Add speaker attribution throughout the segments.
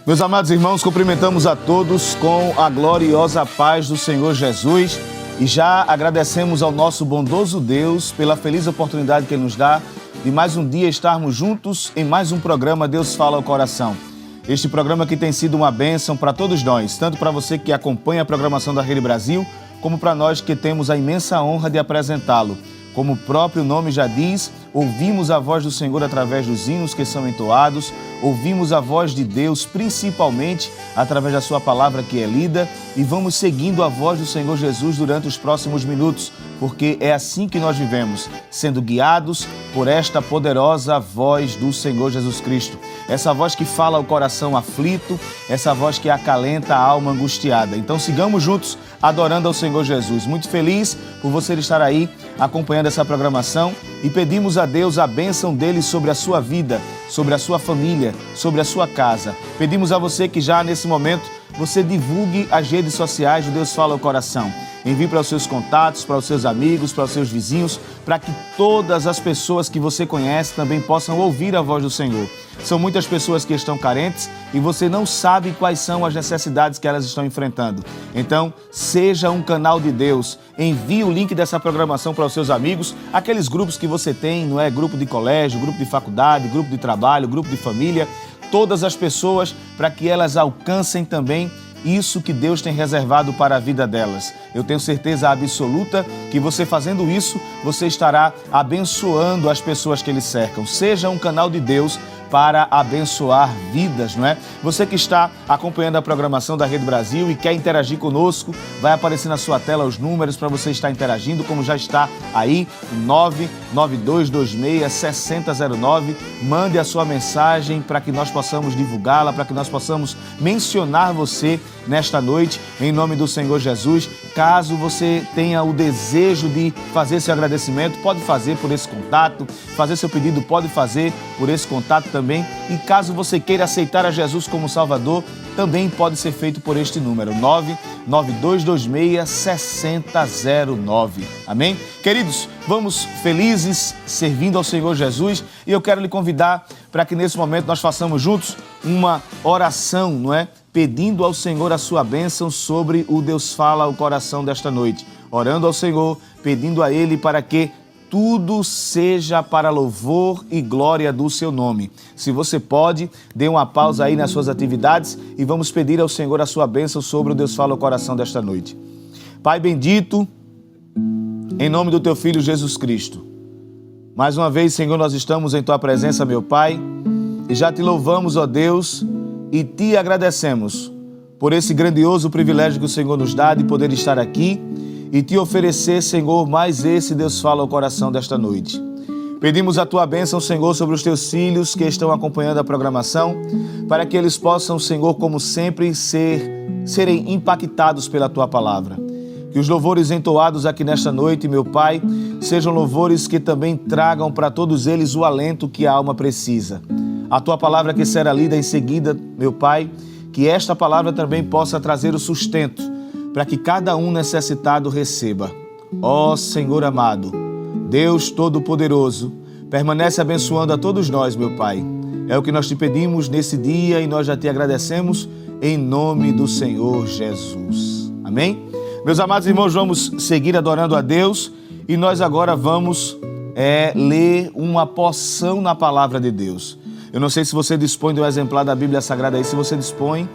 Speaker 1: Meus amados irmãos, cumprimentamos a todos com a gloriosa paz do Senhor Jesus e já agradecemos ao nosso bondoso Deus pela feliz oportunidade que Ele nos dá de mais um dia estarmos juntos em mais um programa Deus Fala ao Coração. Este programa que tem sido uma bênção para todos nós, tanto para você que acompanha a programação da Rede Brasil, como para nós que temos a imensa honra de apresentá-lo. Como o próprio nome já diz, ouvimos a voz do Senhor através dos hinos que são entoados, ouvimos a voz de Deus principalmente através da sua palavra que é lida e vamos seguindo a voz do Senhor Jesus durante os próximos minutos, porque é assim que nós vivemos, sendo guiados por esta poderosa voz do Senhor Jesus Cristo. Essa voz que fala ao coração aflito, essa voz que acalenta a alma angustiada. Então sigamos juntos adorando ao Senhor Jesus. Muito feliz por você estar aí acompanhando essa programação e pedimos a Deus a bênção dele sobre a sua vida, sobre a sua família, sobre a sua casa. Pedimos a você que já nesse momento você divulgue as redes sociais do Deus Fala ao Coração. Envie para os seus contatos, para os seus amigos, para os seus vizinhos, para que todas as pessoas que você conhece também possam ouvir a voz do Senhor. São muitas pessoas que estão carentes e você não sabe quais são as necessidades que elas estão enfrentando. Então, seja um canal de Deus. Envie o link dessa programação para os seus amigos, aqueles grupos que você tem, não é? Grupo de colégio, grupo de faculdade, grupo de trabalho, grupo de família. Todas as pessoas para que elas alcancem também isso que Deus tem reservado para a vida delas. Eu tenho certeza absoluta que você fazendo isso, você estará abençoando as pessoas que lhe cercam. Seja um canal de Deus para abençoar vidas, não é? Você que está acompanhando a programação da Rede Brasil e quer interagir conosco, vai aparecer na sua tela os números para você estar interagindo, como já está aí, 99226-6009. Mande a sua mensagem para que nós possamos divulgá-la, para que nós possamos mencionar você nesta noite, em nome do Senhor Jesus. Caso você tenha o desejo de fazer seu agradecimento, pode fazer por esse contato, fazer seu pedido, pode fazer por esse contato também. E caso você queira aceitar a Jesus como Salvador, também pode ser feito por este número, 99226-6009. Amém? Queridos, vamos felizes servindo ao Senhor Jesus e eu quero lhe convidar para que nesse momento nós façamos juntos uma oração, não é? Pedindo ao Senhor a sua bênção sobre o Deus Fala ao Coração desta noite. Orando ao Senhor, pedindo a Ele para que tudo seja para louvor e glória do seu nome. Se você pode, dê uma pausa aí nas suas atividades e vamos pedir ao Senhor a sua bênção sobre o Deus Fala ao Coração desta noite. Pai bendito, em nome do teu Filho Jesus Cristo, mais uma vez, Senhor, nós estamos em tua presença, meu Pai, e já te louvamos, ó Deus, e te agradecemos por esse grandioso privilégio que o Senhor nos dá de poder estar aqui e te oferecer, Senhor, mais esse Deus Fala ao Coração desta noite. Pedimos a tua bênção, Senhor, sobre os teus filhos que estão acompanhando a programação, para que eles possam, Senhor, como sempre, serem impactados pela tua palavra. Que os louvores entoados aqui nesta noite, meu Pai, sejam louvores que também tragam para todos eles o alento que a alma precisa. A tua palavra que será lida em seguida, meu Pai, que esta palavra também possa trazer o sustento para que cada um necessitado receba. Ó Senhor amado, Deus Todo-Poderoso, permanece abençoando a todos nós, meu Pai. É o que nós te pedimos nesse dia e nós já te agradecemos em nome do Senhor Jesus. Amém? Meus amados irmãos, vamos seguir adorando a Deus e nós agora vamos ler uma porção na palavra de Deus. Eu não sei se você dispõe de um exemplar da Bíblia Sagrada aí. Se você dispõe,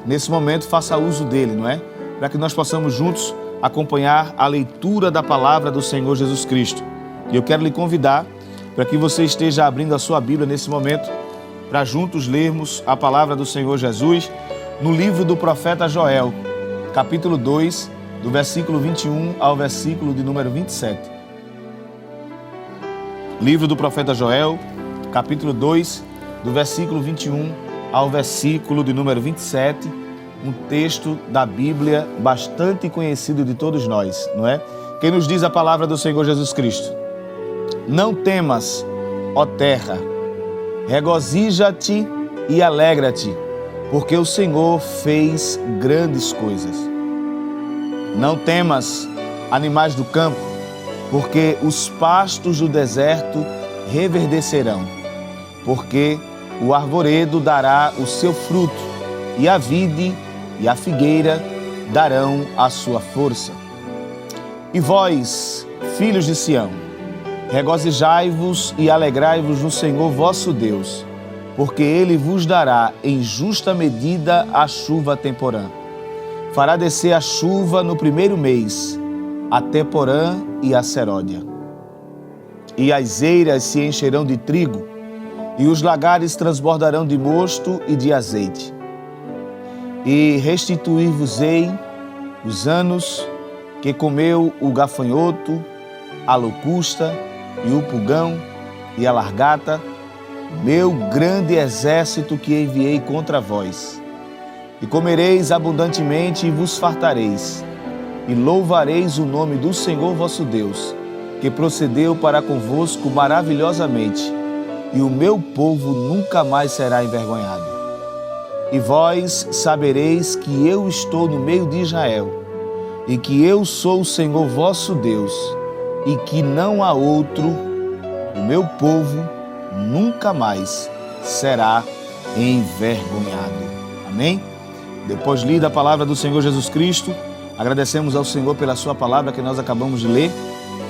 Speaker 1: nesse momento, faça uso dele, não é? Para que nós possamos juntos acompanhar a leitura da palavra do Senhor Jesus Cristo. E eu quero lhe convidar para que você esteja abrindo a sua Bíblia nesse momento, para juntos lermos a palavra do Senhor Jesus no livro do profeta Joel, capítulo 2, do versículo 21 ao versículo de número 27. Livro do profeta Joel, capítulo 2, do versículo 21 ao versículo de número 27, um texto da Bíblia bastante conhecido de todos nós, não é? Que nos diz a palavra do Senhor Jesus Cristo. Não temas, ó terra, regozija-te e alegra-te, porque o Senhor fez grandes coisas. Não temas, animais do campo, porque os pastos do deserto reverdecerão, porque o arvoredo dará o seu fruto e a vide e a figueira darão a sua força. E vós, filhos de Sião, regozijai-vos e alegrai-vos no Senhor vosso Deus, porque Ele vos dará em justa medida a chuva temporã. Fará descer a chuva no primeiro mês, a temporã e a seródia. E as eiras se encherão de trigo, e os lagares transbordarão de mosto e de azeite. E restituir-vos-ei os anos que comeu o gafanhoto, a locusta e o pulgão e a largata, meu grande exército que enviei contra vós. E comereis abundantemente e vos fartareis, e louvareis o nome do Senhor vosso Deus, que procedeu para convosco maravilhosamente, e o meu povo nunca mais será envergonhado. E vós sabereis que eu estou no meio de Israel, e que eu sou o Senhor vosso Deus, e que não há outro, o meu povo nunca mais será envergonhado. Amém? Depois lida a palavra do Senhor Jesus Cristo, agradecemos ao Senhor pela sua palavra que nós acabamos de ler.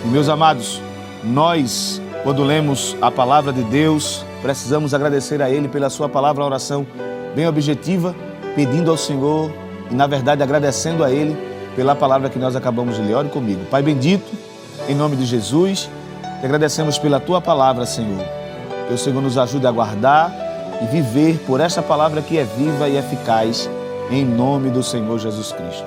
Speaker 1: E meus amados, nós, quando lemos a palavra de Deus, precisamos agradecer a Ele pela sua palavra, a oração bem objetiva, pedindo ao Senhor e, na verdade, agradecendo a Ele pela palavra que nós acabamos de ler. Ore comigo. Pai bendito, em nome de Jesus, te agradecemos pela tua palavra, Senhor. Que o Senhor nos ajude a guardar e viver por esta palavra que é viva e eficaz, em nome do Senhor Jesus Cristo.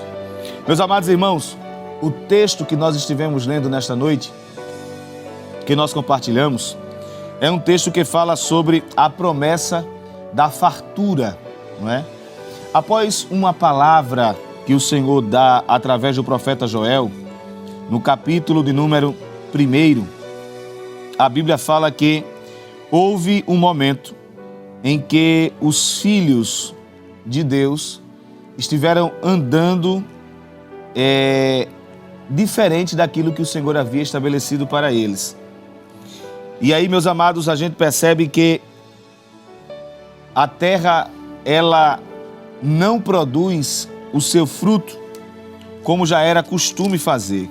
Speaker 1: Meus amados irmãos, o texto que nós estivemos lendo nesta noite, que nós compartilhamos, é um texto que fala sobre a promessa da fartura, não é? Após uma palavra que o Senhor dá através do profeta Joel, no capítulo de número 1, a Bíblia fala que houve um momento em que os filhos de Deus estiveram andando diferente daquilo que o Senhor havia estabelecido para eles. E aí, meus amados, a gente percebe que a terra, ela não produz o seu fruto como já era costume fazer.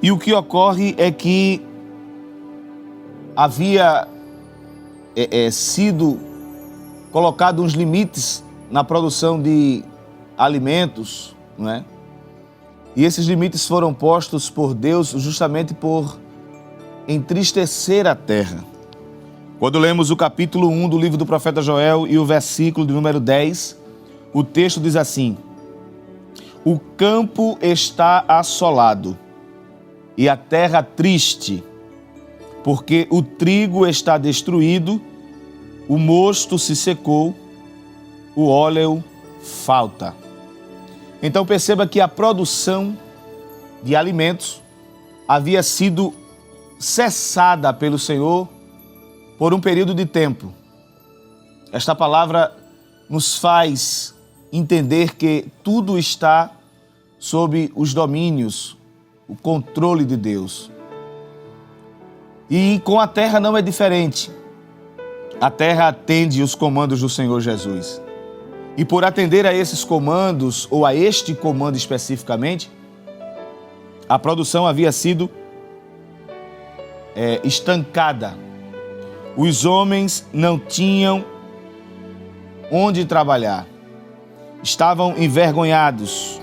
Speaker 1: E o que ocorre é que havia sido colocado uns limites na produção de alimentos, não é? E esses limites foram postos por Deus justamente por entristecer a terra. Quando lemos o capítulo 1 do livro do profeta Joel e o versículo de número 10, o texto diz assim: o campo está assolado e a terra triste, porque o trigo está destruído, o mosto se secou, o óleo falta. Então perceba que a produção de alimentos havia sido cessada pelo Senhor por um período de tempo. Esta palavra nos faz entender que tudo está sob os domínios, o controle de Deus. E com a terra não é diferente. A terra atende os comandos do Senhor Jesus. E por atender a esses comandos, ou a este comando especificamente, a produção havia sido estancada. Os homens não tinham onde trabalhar. Estavam envergonhados.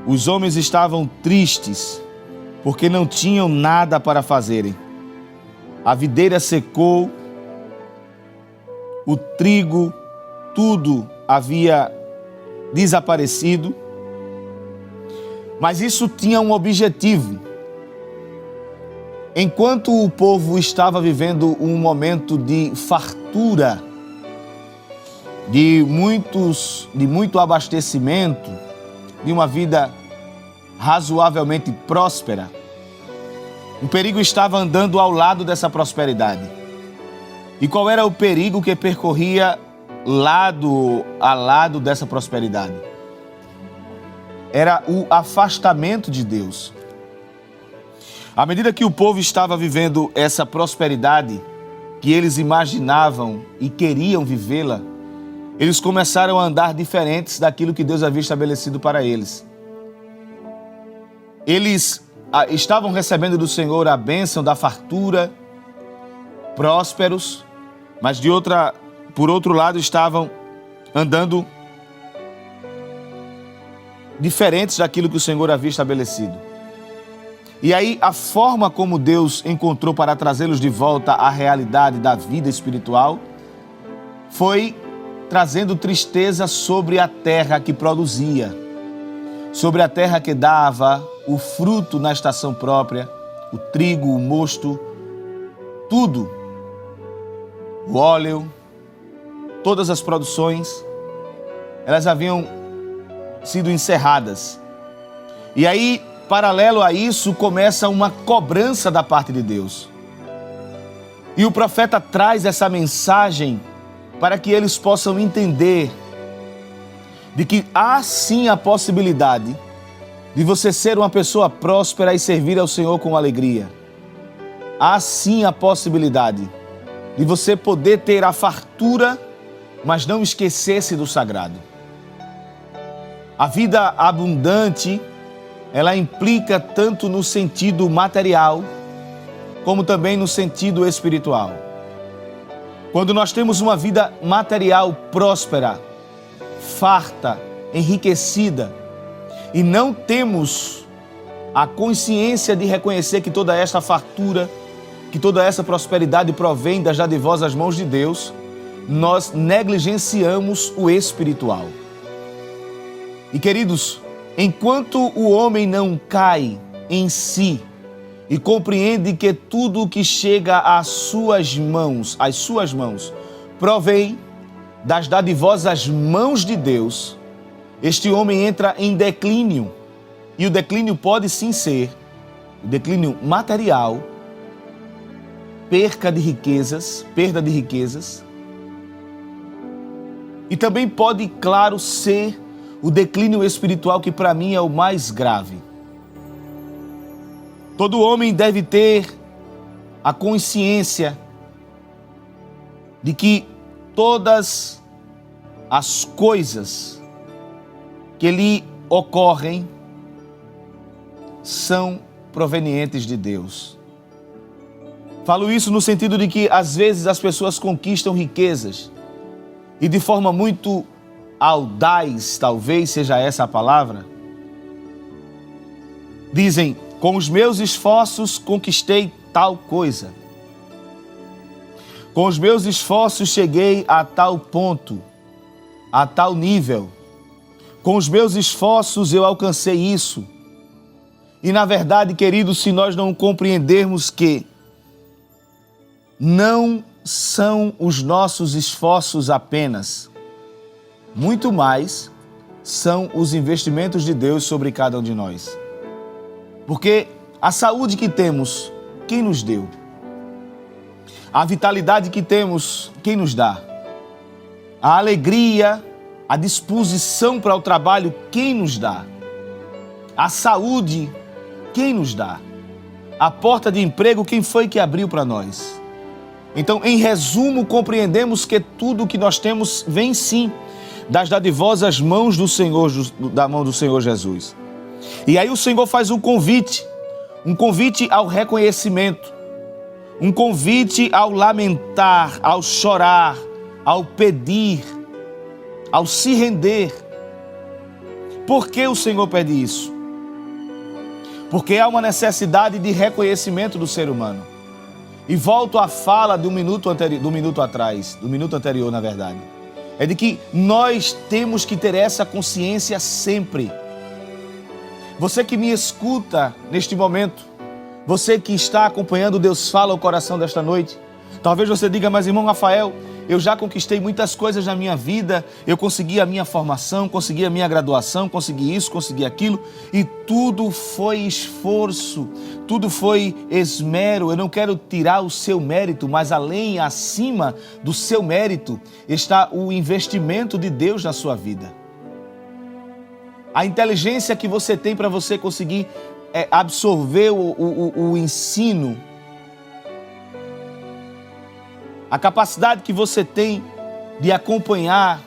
Speaker 1: Os homens estavam tristes, porque não tinham nada para fazerem. A videira secou, o trigo, tudo havia desaparecido. Mas isso tinha um objetivo. Enquanto o povo estava vivendo um momento de fartura, de muito abastecimento, de uma vida razoavelmente próspera, o perigo estava andando ao lado dessa prosperidade. E qual era o perigo que percorria lado a lado dessa prosperidade? Era o afastamento de Deus. À medida que o povo estava vivendo essa prosperidade que eles imaginavam e queriam vivê-la, eles começaram a andar diferentes daquilo que Deus havia estabelecido para eles. Eles estavam recebendo do Senhor a bênção da fartura, prósperos, mas por outro lado estavam andando diferentes daquilo que o Senhor havia estabelecido. E aí a forma como Deus encontrou para trazê-los de volta à realidade da vida espiritual foi trazendo tristeza sobre a terra que produzia, sobre a terra que dava o fruto na estação própria, o trigo, o mosto, tudo, o óleo, todas as produções, elas haviam sido encerradas. E aí, paralelo a isso, começa uma cobrança da parte de Deus. E o profeta traz essa mensagem para que eles possam entender de que há sim a possibilidade de você ser uma pessoa próspera e servir ao Senhor com alegria. Há sim a possibilidade de você poder ter a fartura, mas não esquecer-se do sagrado. A vida abundante, ela implica tanto no sentido material, como também no sentido espiritual. Quando nós temos uma vida material próspera, farta, enriquecida, e não temos a consciência de reconhecer que toda esta fartura, que toda essa prosperidade provém das dadivosas mãos de Deus, nós negligenciamos o espiritual. E queridos, enquanto o homem não cai em si e compreende que tudo o que chega às suas mãos, provém das dadivosas mãos de Deus, este homem entra em declínio. E o declínio pode sim ser o declínio material, perda de riquezas, e também pode, claro, ser o declínio espiritual, que para mim é o mais grave. Todo homem deve ter a consciência de que todas as coisas que lhe ocorrem são provenientes de Deus. Falo isso no sentido de que às vezes as pessoas conquistam riquezas e de forma muito audaz, talvez seja essa a palavra, dizem: com os meus esforços conquistei tal coisa. Com os meus esforços cheguei a tal ponto, a tal nível. Com os meus esforços eu alcancei isso. E na verdade, queridos, se nós não compreendermos que não são os nossos esforços apenas, muito mais são os investimentos de Deus sobre cada um de nós. Porque a saúde que temos, quem nos deu? A vitalidade que temos, quem nos dá? A alegria, a disposição para o trabalho, quem nos dá? A saúde, quem nos dá? A porta de emprego, quem foi que abriu para nós? Então, em resumo, compreendemos que tudo o que nós temos vem sim das dadivosas mãos do Senhor, da mão do Senhor Jesus. E aí o Senhor faz um convite ao reconhecimento, um convite ao lamentar, ao chorar, ao pedir, ao se render. Por que o Senhor pede isso? Porque há uma necessidade de reconhecimento do ser humano. E volto à fala do minuto anterior, na verdade. É de que nós temos que ter essa consciência sempre. Você que me escuta neste momento, você que está acompanhando Deus Fala ao coração desta noite, talvez você diga: mas irmão Rafael, eu já conquistei muitas coisas na minha vida, eu consegui a minha formação, consegui a minha graduação, consegui isso, consegui aquilo, e tudo foi esforço, tudo foi esmero. Eu não quero tirar o seu mérito, mas além, acima do seu mérito, está o investimento de Deus na sua vida. A inteligência que você tem para você conseguir absorver o ensino, a capacidade que você tem de acompanhar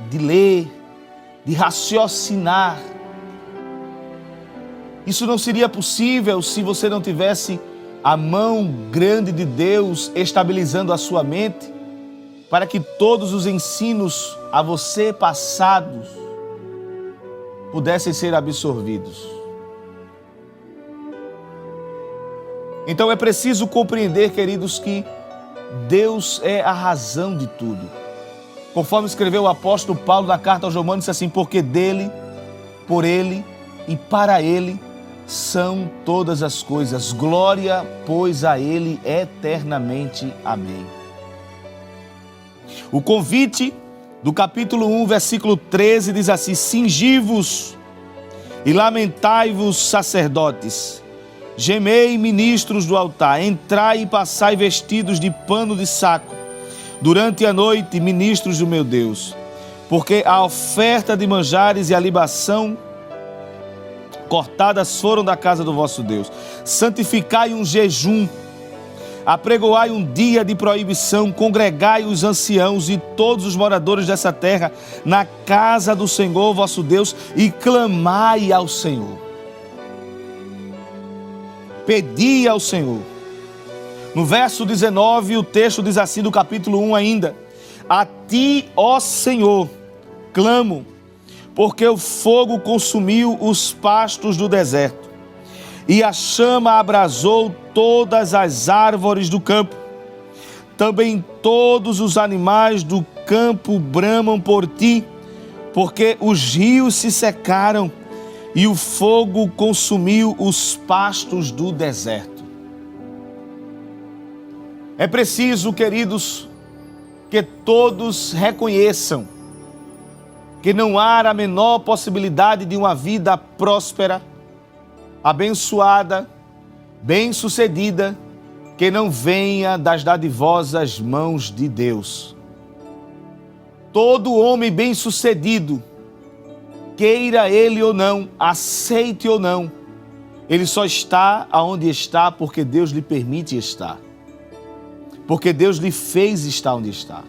Speaker 1: de ler, de raciocinar. Isso não seria possível se você não tivesse a mão grande de Deus estabilizando a sua mente, para que todos os ensinos a você passados pudessem ser absorvidos. Então é preciso compreender, queridos, que Deus é a razão de tudo. Conforme escreveu o apóstolo Paulo na carta aos Romanos, disse assim: porque dele, por ele e para ele são todas as coisas. Glória, pois, a ele eternamente. Amém. O convite do capítulo 1, versículo 13 diz assim: cingi-vos e lamentai-vos, sacerdotes. Gemei, ministros do altar, entrai e passai vestidos de pano de saco. Durante a noite, ministros do meu Deus, porque a oferta de manjares e a libação cortadas foram da casa do vosso Deus. Santificai um jejum, apregoai um dia de proibição, congregai os anciãos e todos os moradores dessa terra na casa do Senhor vosso Deus e clamai ao Senhor. Pedi ao Senhor. No verso 19, o texto diz assim do capítulo 1 ainda: a ti, ó Senhor, clamo, porque o fogo consumiu os pastos do deserto e a chama abrasou todas as árvores do campo. Também todos os animais do campo bramam por ti, porque os rios se secaram e o fogo consumiu os pastos do deserto. É preciso, queridos, que todos reconheçam que não há a menor possibilidade de uma vida próspera, abençoada, bem-sucedida, que não venha das dadivosas mãos de Deus. Todo homem bem-sucedido, queira ele ou não, aceite ou não, ele só está aonde está porque Deus lhe permite estar. Porque Deus lhe fez estar onde está.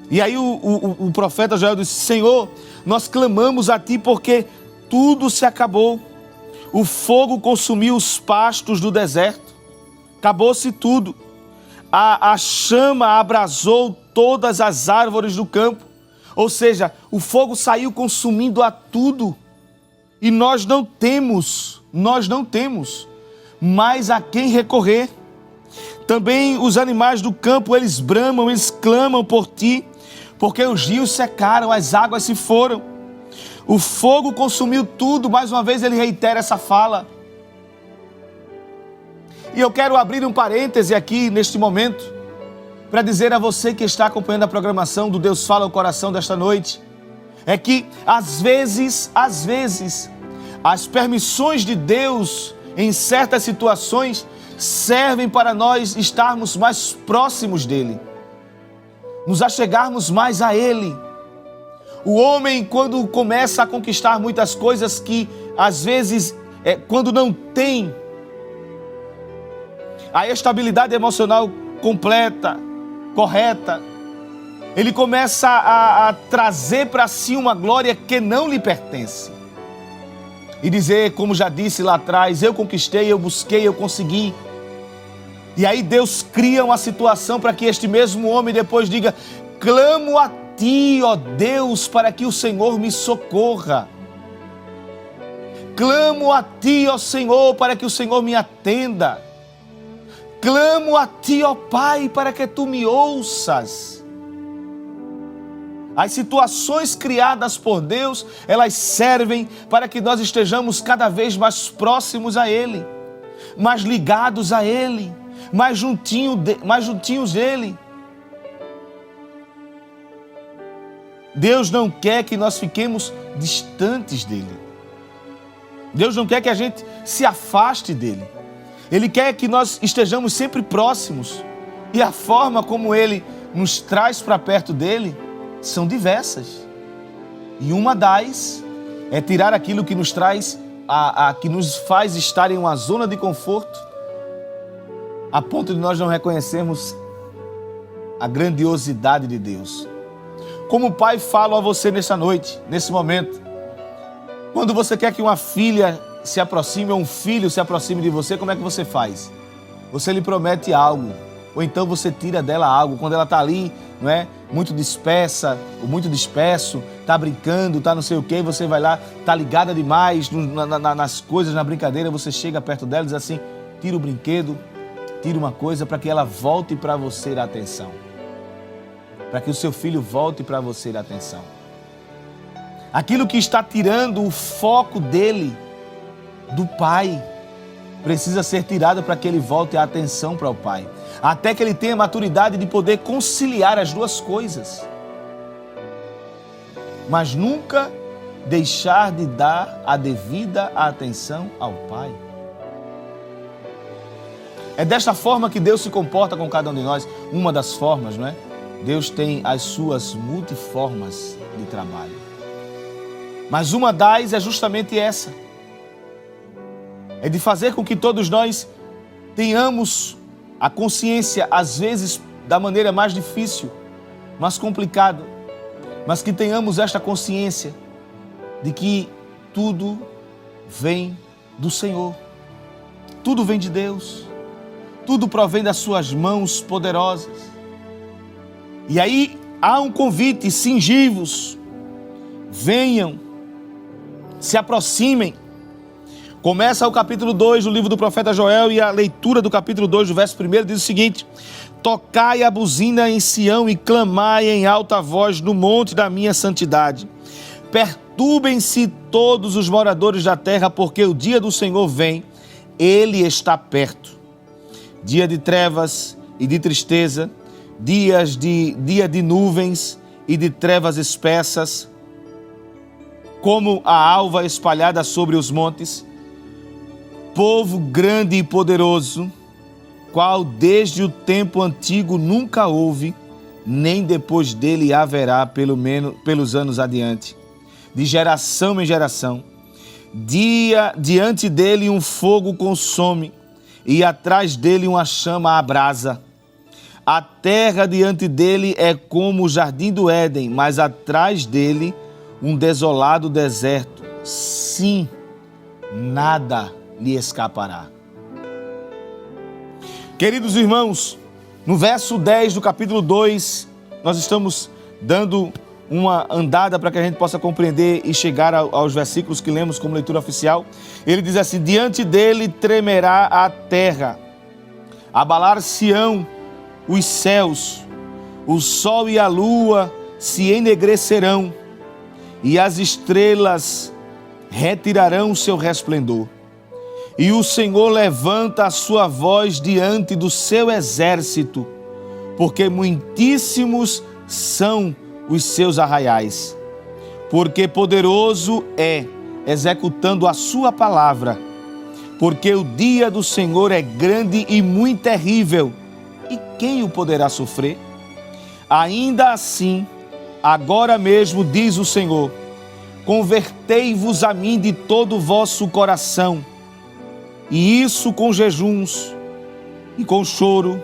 Speaker 1: E aí o profeta Joel disse: Senhor, nós clamamos a ti porque tudo se acabou. O fogo consumiu os pastos do deserto. Acabou-se tudo. A chama abrasou todas as árvores do campo. Ou seja, o fogo saiu consumindo a tudo. E nós não temos mais a quem recorrer. Também os animais do campo, eles bramam, eles clamam por ti, porque os rios secaram, as águas se foram. O fogo consumiu tudo. Mais uma vez ele reitera essa fala. E eu quero abrir um parêntese aqui neste momento, para dizer a você que está acompanhando a programação do Deus Fala ao Coração desta noite, é que às vezes, as permissões de Deus em certas situações servem para nós estarmos mais próximos dele, nos achegarmos mais a ele. O homem, quando começa a conquistar muitas coisas que às vezes, quando não tem a estabilidade emocional completa, correta, ele começa a trazer para si uma glória que não lhe pertence. E dizer, como já disse lá atrás, eu conquistei, eu busquei, eu consegui. E aí Deus cria uma situação para que este mesmo homem depois diga: clamo a ti, ó Deus, para que o Senhor me socorra. Clamo a ti, ó Senhor, para que o Senhor me atenda. Clamo a ti, ó Pai, para que tu me ouças. As situações criadas por Deus, elas servem para que nós estejamos cada vez mais próximos a Ele, mais ligados a Ele, mais juntinhos dEle. Deus não quer que nós fiquemos distantes dEle. Deus não quer que a gente se afaste dEle. Ele quer que nós estejamos sempre próximos. E a forma como Ele nos traz para perto dEle são diversas. E uma das é tirar aquilo que nos traz, que nos faz estar em uma zona de conforto, a ponto de nós não reconhecermos a grandiosidade de Deus. Como pai, falo a você nessa noite, nesse momento. Quando você quer que uma filha se aproxime ou um filho se aproxime de você, como é que você faz? Você lhe promete algo, ou então você tira dela algo. Quando ela está ali, não é? Muito dispersa, ou muito disperso, está brincando, está não sei o quê, você vai lá, está ligada demais nas coisas, na brincadeira, você chega perto dela e diz assim, tira o brinquedo, tira uma coisa para que ela volte para você a atenção. Para que o seu filho volte para você a atenção. Aquilo que está tirando o foco dele, do pai, precisa ser tirado para que ele volte a atenção para o pai. Até que ele tenha maturidade de poder conciliar as duas coisas. Mas nunca deixar de dar a devida atenção ao pai. É desta forma que Deus se comporta com cada um de nós. Uma das formas, não é? Deus tem as suas multiformas de trabalho. Mas uma das é justamente essa. É de fazer com que todos nós tenhamos a consciência, às vezes, da maneira mais difícil, mais complicada, mas que tenhamos esta consciência de que tudo vem do Senhor. Tudo vem de Deus. Tudo provém das suas mãos poderosas. E aí há um convite, cingivos, venham, se aproximem. Começa o capítulo 2 do livro do profeta Joel e a leitura do capítulo 2 do verso 1 diz o seguinte: tocai a buzina em Sião e clamai em alta voz no monte da minha santidade. Perturbem-se todos os moradores da terra, porque o dia do Senhor vem, ele está perto. Dia de trevas e de tristeza, dia de nuvens e de trevas espessas, como a alva espalhada sobre os montes, povo grande e poderoso, qual desde o tempo antigo nunca houve, nem depois dele haverá, pelo menos pelos anos adiante, de geração em geração. Diante dele um fogo consome, e atrás dele uma chama abrasa. A terra diante dele é como o jardim do Éden, mas atrás dele um desolado deserto. Sim, nada lhe escapará. Queridos irmãos, no verso 10 do capítulo 2, nós estamos dando uma andada para que a gente possa compreender e chegar aos versículos que lemos como leitura oficial. Ele diz assim: diante dele tremerá a terra, abalar-se-ão os céus, o sol e a lua se enegrecerão, e as estrelas retirarão o seu resplendor. E o Senhor levanta a sua voz diante do seu exército, porque muitíssimos são os seus arraiais. Porque poderoso é, executando a sua palavra. Porque o dia do Senhor é grande e muito terrível, e quem o poderá sofrer? Ainda assim, agora mesmo, diz o Senhor, convertei-vos a mim de todo o vosso coração, e isso com jejuns, e com choro,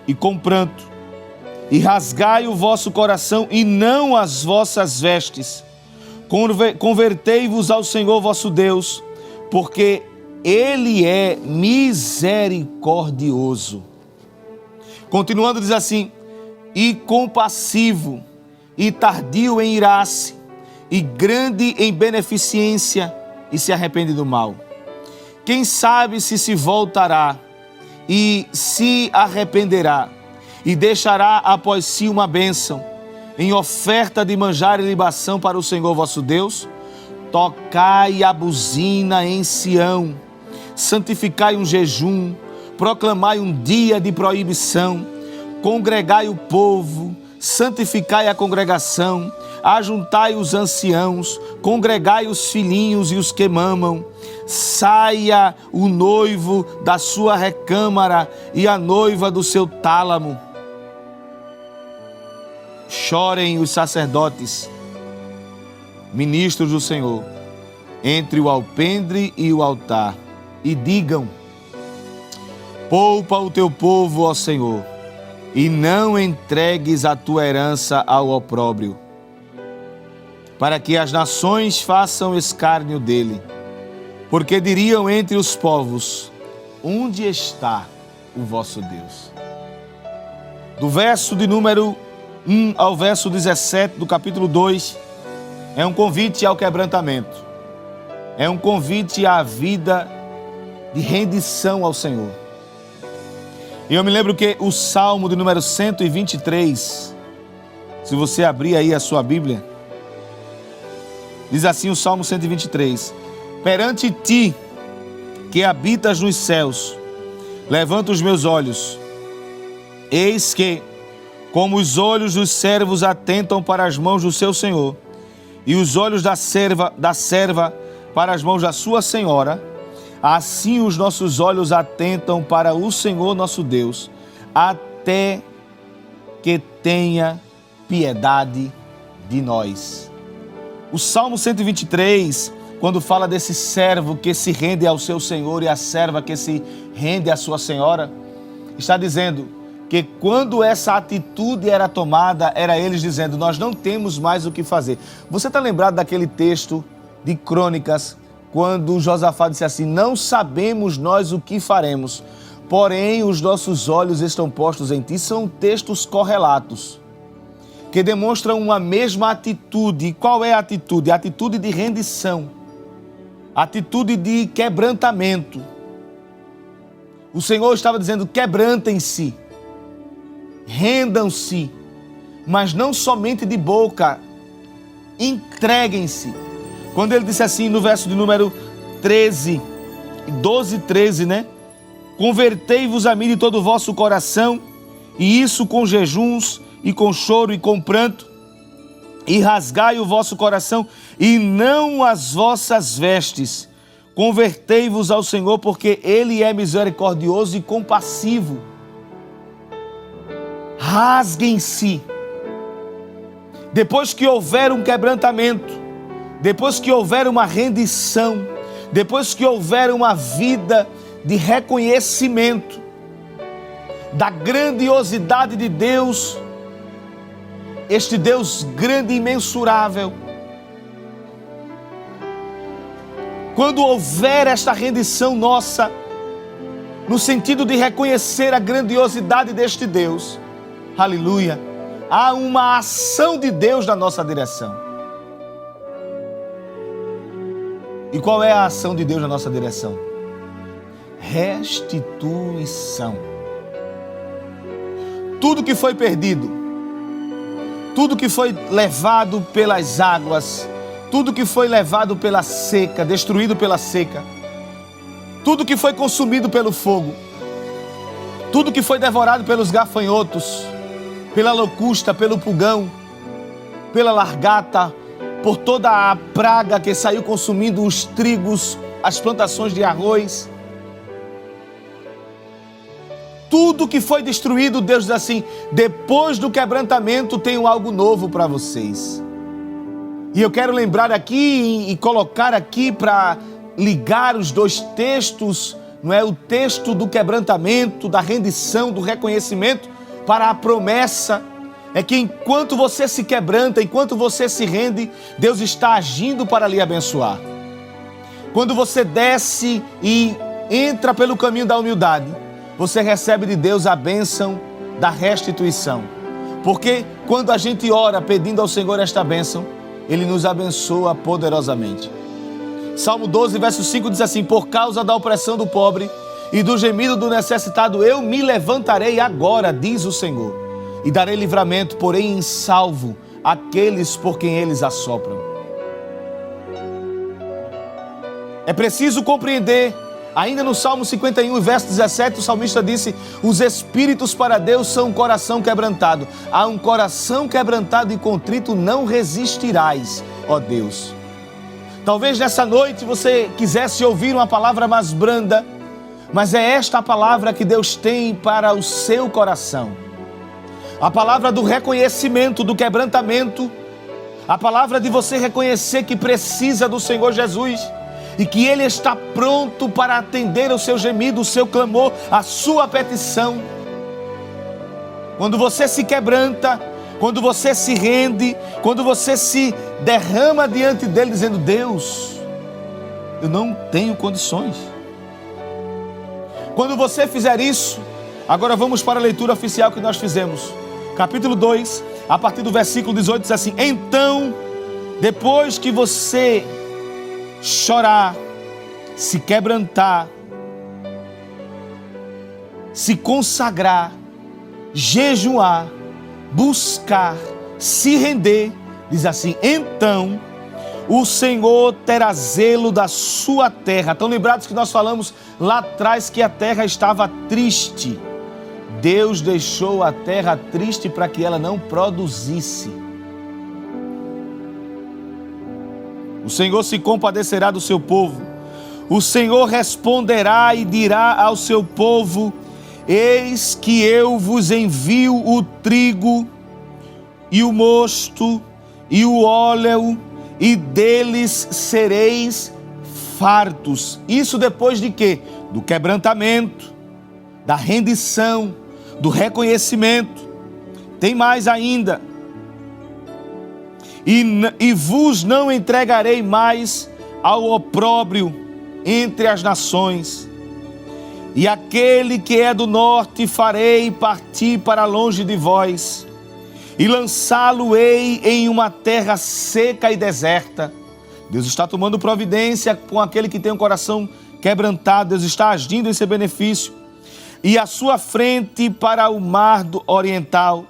Speaker 1: e com pranto, e rasgai o vosso coração e não as vossas vestes. Convertei-vos ao Senhor vosso Deus, porque Ele é misericordioso. Continuando diz assim: e compassivo, e tardio em irar-se, e grande em beneficência, e se arrepende do mal. Quem sabe se voltará e se arrependerá, e deixará após si uma bênção, em oferta de manjar e libação para o Senhor vosso Deus? Tocai a buzina em Sião, santificai um jejum, proclamai um dia de proibição, congregai o povo, santificai a congregação, ajuntai os anciãos, congregai os filhinhos e os que mamam, saia o noivo da sua recâmara e a noiva do seu tálamo. Chorem os sacerdotes, ministros do Senhor, entre o alpendre e o altar, e digam: poupa o teu povo, ó Senhor, e não entregues a tua herança ao opróbrio. para que as nações façam escárnio dele. Porque diriam entre os povos: onde está o vosso Deus? Do verso de número 1 ao verso 17 do capítulo 2, é um convite ao quebrantamento. É um convite à vida de rendição ao Senhor. E eu me lembro que o Salmo de número 123, se você abrir aí a sua Bíblia, diz assim o Salmo 123: perante ti, que habitas nos céus, levanto os meus olhos. Eis que, como os olhos dos servos atentam para as mãos do seu senhor, e os olhos da serva para as mãos da sua senhora, assim os nossos olhos atentam para o Senhor nosso Deus, até que tenha piedade de nós. O Salmo 123, quando fala desse servo que se rende ao seu senhor e a serva que se rende à sua senhora, está dizendo que quando essa atitude era tomada, era eles dizendo: nós não temos mais o que fazer. Você está lembrado daquele texto de Crônicas, quando Josafá disse assim: não sabemos nós o que faremos, porém os nossos olhos estão postos em ti. São textos correlatos, que demonstram uma mesma atitude. E qual é a atitude? A atitude de rendição, atitude de quebrantamento. O Senhor estava dizendo: quebrantem-se, rendam-se, mas não somente de boca, entreguem-se. Quando ele disse assim no verso de número 13, 12 e 13, né? Convertei-vos a mim de todo o vosso coração, e isso com jejuns, e com choro, e com pranto, e rasgai o vosso coração, e não as vossas vestes. Convertei-vos ao Senhor, porque Ele é misericordioso e compassivo. Rasguem-se. Depois que houver um quebrantamento, depois que houver uma rendição, depois que houver uma vida de reconhecimento da grandiosidade de Deus, este Deus grande e imensurável, quando houver esta rendição nossa, no sentido de reconhecer a grandiosidade deste Deus, aleluia, há uma ação de Deus na nossa direção. E qual é a ação de Deus na nossa direção? Restituição. Tudo que foi perdido, tudo que foi levado pelas águas, tudo que foi levado pela seca, destruído pela seca, tudo que foi consumido pelo fogo, tudo que foi devorado pelos gafanhotos, pela locusta, pelo pulgão, pela largata, por toda a praga que saiu consumindo os trigos, as plantações de arroz. Tudo que foi destruído, Deus diz assim: depois do quebrantamento tenho algo novo para vocês. E eu quero lembrar aqui e colocar aqui para ligar os dois textos, não é? O texto do quebrantamento, da rendição, do reconhecimento, para a promessa. É que enquanto você se quebranta, enquanto você se rende, Deus está agindo para lhe abençoar. Quando você desce e entra pelo caminho da humildade, você recebe de Deus a bênção da restituição. Porque quando a gente ora pedindo ao Senhor esta bênção, Ele nos abençoa poderosamente. Salmo 12, verso 5 diz assim: por causa da opressão do pobre e do gemido do necessitado, eu me levantarei agora, diz o Senhor, e darei livramento, porém em salvo aqueles por quem eles assopram. É preciso compreender, ainda no Salmo 51, verso 17, o salmista disse: os espíritos para Deus são um coração quebrantado. A um coração quebrantado e contrito não resistirás, ó Deus. Talvez nessa noite você quisesse ouvir uma palavra mais branda, mas é esta a palavra que Deus tem para o seu coração. A palavra do reconhecimento, do quebrantamento, a palavra de você reconhecer que precisa do Senhor Jesus e que Ele está pronto para atender o seu gemido, o seu clamor, a sua petição. Quando você se quebranta, quando você se rende, quando você se derrama diante dele, dizendo: Deus, eu não tenho condições. Quando você fizer isso, agora vamos para a leitura oficial que nós fizemos. Capítulo 2, a partir do versículo 18, diz assim: então, depois que você chorar, se quebrantar, se consagrar, jejuar, buscar, se render, diz assim: então o Senhor terá zelo da sua terra. Estão lembrados que nós falamos lá atrás que a terra estava triste? Deus deixou a terra triste para que ela não produzisse. O Senhor se compadecerá do seu povo. O Senhor responderá e dirá ao seu povo: eis que eu vos envio o trigo e o mosto e o óleo, e deles sereis fartos. Isso depois de quê? Do quebrantamento, da rendição, do reconhecimento. Tem mais ainda: e vos não entregarei mais ao opróbrio entre as nações, e aquele que é do norte farei partir para longe de vós, e lançá-lo-ei em uma terra seca e deserta. Deus está tomando providência com aquele que tem um coração quebrantado. Deus está agindo em seu benefício. E a sua frente para o mar oriental,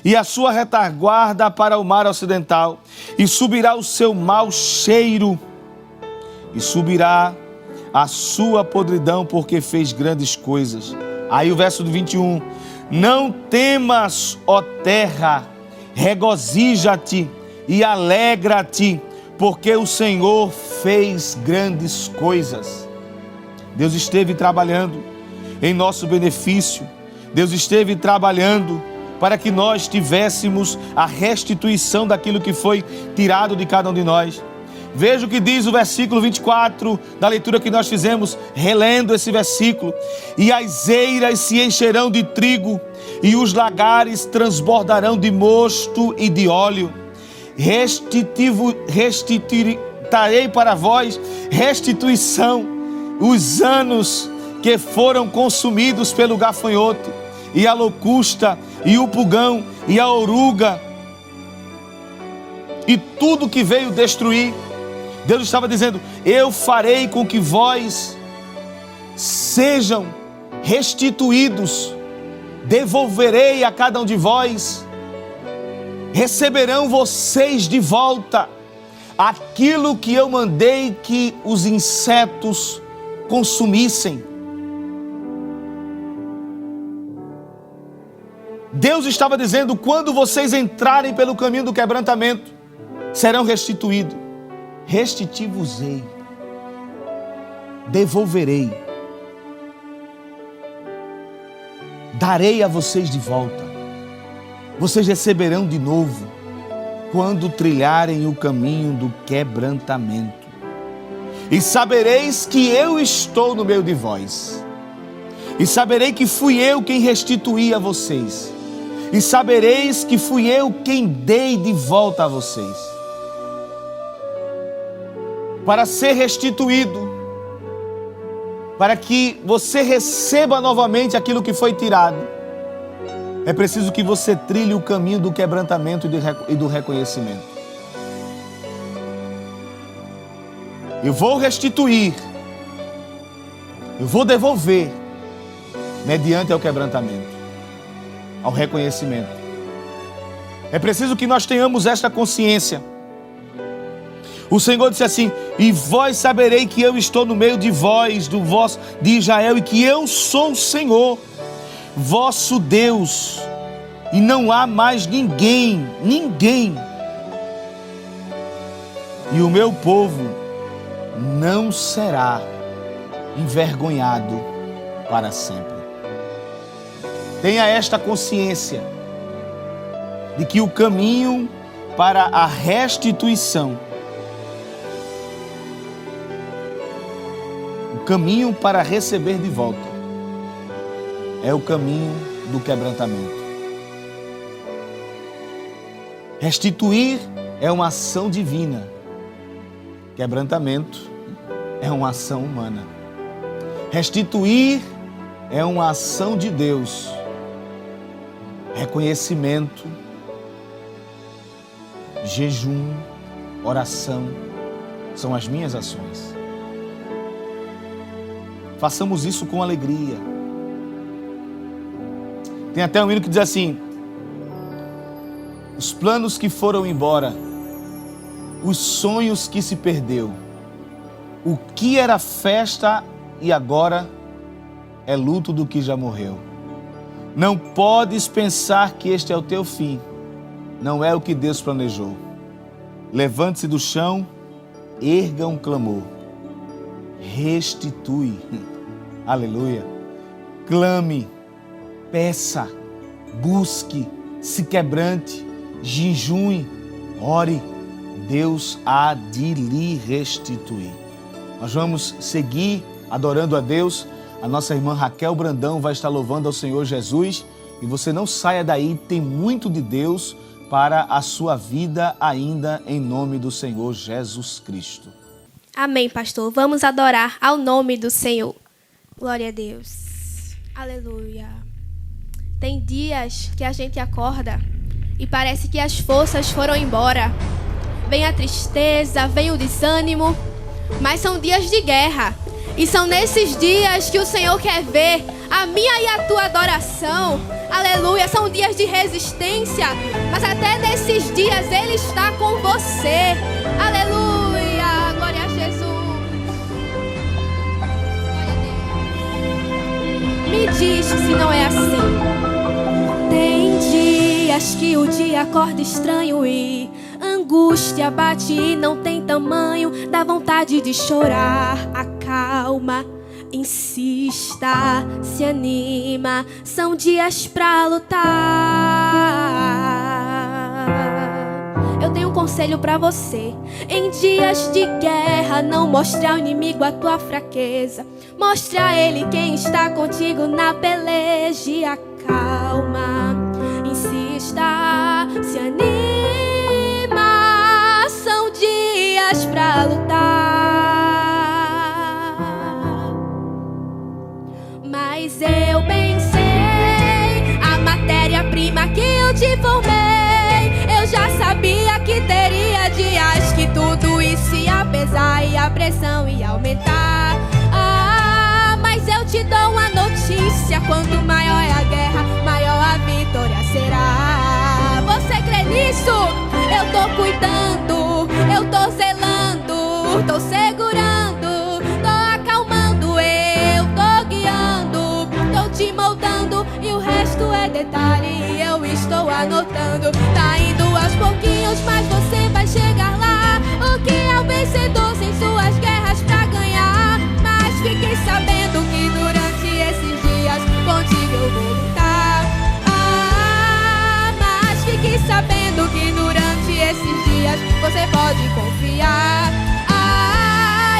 Speaker 1: e a sua retaguarda para o mar ocidental, e subirá o seu mau cheiro, e subirá a sua podridão, porque fez grandes coisas. Aí o verso do 21, não temas, ó terra, regozija-te e alegra-te, porque o Senhor fez grandes coisas. Deus esteve trabalhando em nosso benefício. Deus esteve trabalhando para que nós tivéssemos a restituição daquilo que foi tirado de cada um de nós. Veja o que diz o versículo 24 da leitura que nós fizemos, relendo esse versículo: e as eiras se encherão de trigo, e os lagares transbordarão de mosto e de óleo. Restituirei para vós restituição os anos que foram consumidos pelo gafanhoto, e a locusta, e o pulgão, e a oruga, e tudo que veio destruir. Deus estava dizendo: eu farei com que vós sejam restituídos, devolverei a cada um de vós, receberão vocês de volta aquilo que eu mandei que os insetos consumissem. Deus estava dizendo: quando vocês entrarem pelo caminho do quebrantamento, serão restituídos. Restituir-vos-ei, devolverei, darei a vocês de volta. Vocês receberão de novo quando trilharem o caminho do quebrantamento. E sabereis que eu estou no meio de vós. E saberei que fui eu quem restituí a vocês. E sabereis que fui eu quem dei de volta a vocês. Para ser restituído, para que você receba novamente aquilo que foi tirado, é preciso que você trilhe o caminho do quebrantamento e do reconhecimento. Eu vou restituir, eu vou devolver, mediante ao quebrantamento, ao reconhecimento. É preciso que nós tenhamos esta consciência. O Senhor disse assim: e vós saberei que eu estou no meio de vós, de Israel, e que eu sou o Senhor, vosso Deus, e não há mais ninguém. E o meu povo não será envergonhado para sempre. Tenha esta consciência de que o caminho para a restituição, o caminho para receber de volta, é o caminho do quebrantamento. Restituir é uma ação divina. Quebrantamento é uma ação humana. Restituir é uma ação de Deus. Reconhecimento, jejum, oração são as minhas ações. Façamos isso com alegria. Tem até um hino que diz assim: os planos que foram embora, os sonhos que se perdeu, o que era festa e agora é luto do que já morreu. Não podes pensar que este é o teu fim, não é o que Deus planejou. Levante-se do chão, erga um clamor, restitui, aleluia, clame, peça, busque, se quebrante, jejue, ore, Deus há de lhe restituir. Nós vamos seguir adorando a Deus. A nossa irmã Raquel Brandão vai estar louvando ao Senhor Jesus. E você não saia daí, tem muito de Deus para a sua vida ainda, em nome do Senhor Jesus Cristo.
Speaker 2: Amém, pastor. Vamos adorar ao nome do Senhor. Glória a Deus. Aleluia. Tem dias que a gente acorda e parece que as forças foram embora. Vem a tristeza, vem o desânimo, mas são dias de guerra. E são nesses dias que o Senhor quer ver a minha e a tua adoração. Aleluia, são dias de resistência, mas até nesses dias Ele está com você. Aleluia, glória a Jesus. Glória a Deus. Me diz se não é assim. Tem dias que o dia acorda estranho e angústia bate e não tem tamanho, dá vontade de chorar. Acalma, insista, se anima, são dias pra lutar. Eu tenho um conselho pra você: em dias de guerra, não mostre ao inimigo a tua fraqueza, mostre a ele quem está contigo na peleja. E acalma, insista, se anima, são dias pra lutar. Mas eu bem sei a matéria-prima que eu te formei. Eu já sabia que teria dias que tudo isso ia pesar e a pressão ia aumentar. Mas eu te dou uma notícia: quanto maior é a guerra, maior a vitória será. Você crê nisso? Eu tô cuidando, eu tô zelando, tô segurando, tô acalmando, eu tô guiando, tô te moldando e o resto é detalhe, eu estou anotando. Tá indo aos pouquinhos, mas você vai chegar lá. O que é o vencedor sem suas guerras pra ganhar? Mas fiquei sabendo que durante esses dias contigo eu vou lutar. Mas fiquei sabendo que durante esses dias você pode confiar.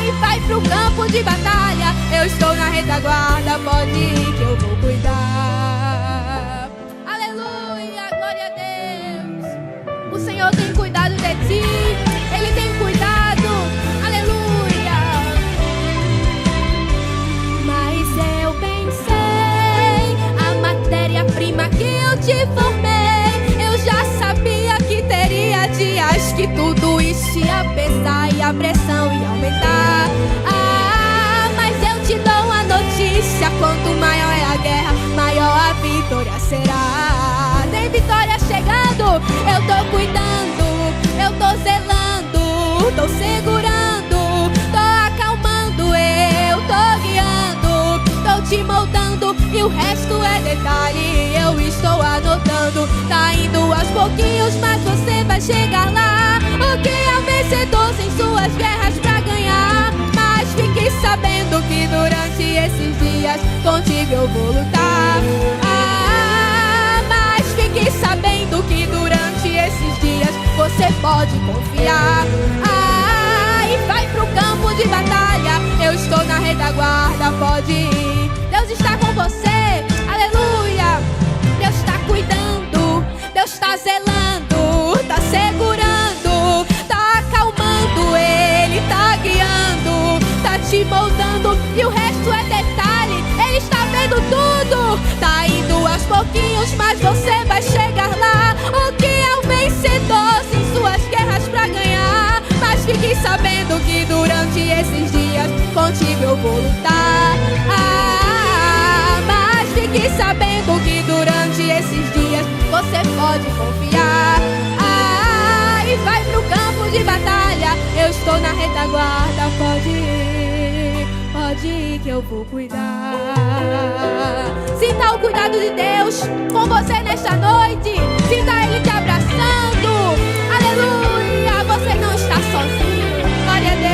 Speaker 2: E vai pro campo de batalha, eu estou na retaguarda, pode ir que eu vou cuidar. Aleluia, glória a Deus. O Senhor tem cuidado de ti, Ele tem cuidado, aleluia. Mas eu pensei, a matéria-prima que eu te formei, eu já sabia que teria dias que tudo isso ia pesar e a pressão ia aumentar. Mas eu te dou uma notícia: quanto maior é a guerra, maior a vitória será. Tem vitória chegando, eu tô cuidando, eu tô zelando, tô segurando, tô acalmando, eu tô guiando, tô te moldando e o resto é detalhe, eu estou anotando. Tá indo aos pouquinhos, mas você vai chegar lá. O que é o vencedor sem suas guerras pra ganhar? Mas fiquei sabendo que durante esses dias contigo eu vou lutar. Mas fiquei sabendo que durante esses dias você pode confiar. E vai pro campo de batalha, eu estou na retaguarda, pode ir. Deus está com você, aleluia. Deus está cuidando, Deus está zelando, está segurando, moldando e o resto é detalhe. Ele está vendo tudo, tá indo aos pouquinhos, mas você vai chegar lá. O que é um vencedor sem suas guerras pra ganhar? Mas fique sabendo que durante esses dias contigo eu vou lutar. Mas fique sabendo que durante esses dias você pode confiar. E vai pro campo de batalha, eu estou na retaguarda. Pode ir que eu vou cuidar. Sinta o cuidado de Deus com você nesta noite. Sinta Ele te abraçando. Aleluia, você não está sozinho. Glória a Deus.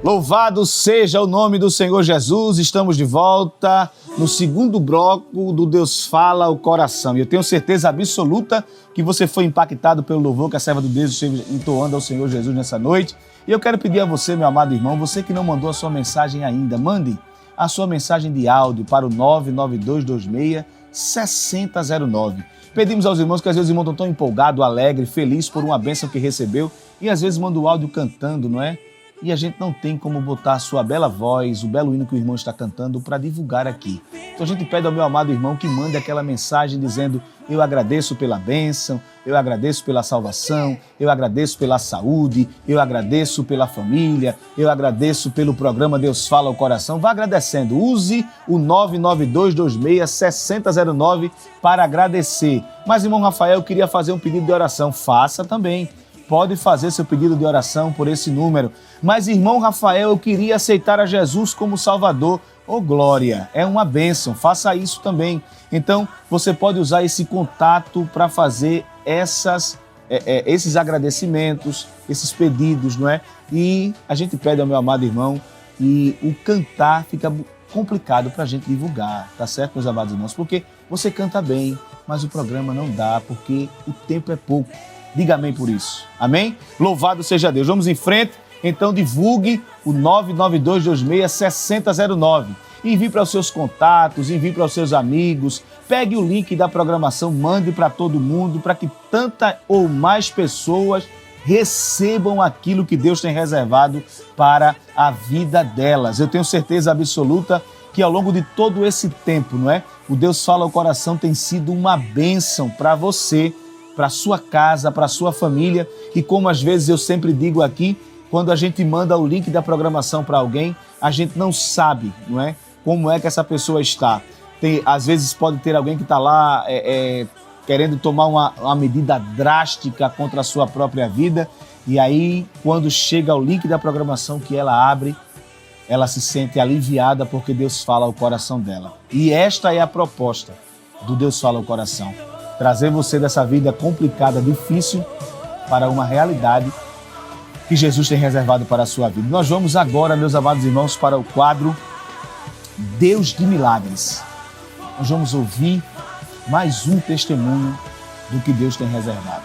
Speaker 1: Louvado seja o nome do Senhor Jesus. Estamos de volta no segundo bloco do Deus Fala o Coração. E eu tenho certeza absoluta que você foi impactado pelo louvor que a serva do Deus esteve entoando ao Senhor Jesus nessa noite. E eu quero pedir a você, meu amado irmão, você que não mandou a sua mensagem ainda, mande a sua mensagem de áudio para o 99226-6009. Pedimos aos irmãos que às vezes os irmãos estão tão empolgados, alegres, felizes por uma bênção que recebeu e às vezes manda o áudio cantando, não é? E a gente não tem como botar a sua bela voz, o belo hino que o irmão está cantando para divulgar aqui. Então a gente pede ao meu amado irmão que mande aquela mensagem dizendo: eu agradeço pela bênção, eu agradeço pela salvação, eu agradeço pela saúde, eu agradeço pela família, eu agradeço pelo programa Deus Fala o Coração. Vá agradecendo, use o 99226-6009 para agradecer. Mas irmão Rafael, eu queria fazer um pedido de oração, faça também. Pode fazer seu pedido de oração por esse número. Mas, irmão Rafael, eu queria aceitar a Jesus como Salvador. Oh, glória! É uma bênção. Faça isso também. Então, você pode usar esse contato para fazer esses agradecimentos, esses pedidos, não é? E a gente pede ao meu amado irmão, e o cantar fica complicado para a gente divulgar, tá certo, meus amados irmãos? Porque você canta bem, mas o programa não dá, porque o tempo é pouco. Diga amém por isso. Amém? Louvado seja Deus. Vamos em frente. Então divulgue o 99226-6009. Envie para os seus contatos, envie para os seus amigos. Pegue o link da programação, mande para todo mundo, para que tanta ou mais pessoas recebam aquilo que Deus tem reservado para a vida delas. Eu tenho certeza absoluta que ao longo de todo esse tempo, não é? O Deus Fala o Coração tem sido uma bênção para você, para a sua casa, para a sua família. E como às vezes eu sempre digo aqui, quando a gente manda o link da programação para alguém, a gente não sabe, não é? Como é que essa pessoa está. Às vezes pode ter alguém que está lá querendo tomar uma medida drástica contra a sua própria vida. E aí, quando chega o link da programação que ela abre, ela se sente aliviada porque Deus fala ao coração dela. E esta é a proposta do Deus Fala ao Coração. Trazer você dessa vida complicada, difícil, para uma realidade que Jesus tem reservado para a sua vida. Nós vamos agora, meus amados irmãos, para o quadro Deus de Milagres. Nós vamos ouvir mais um testemunho do que Deus tem reservado.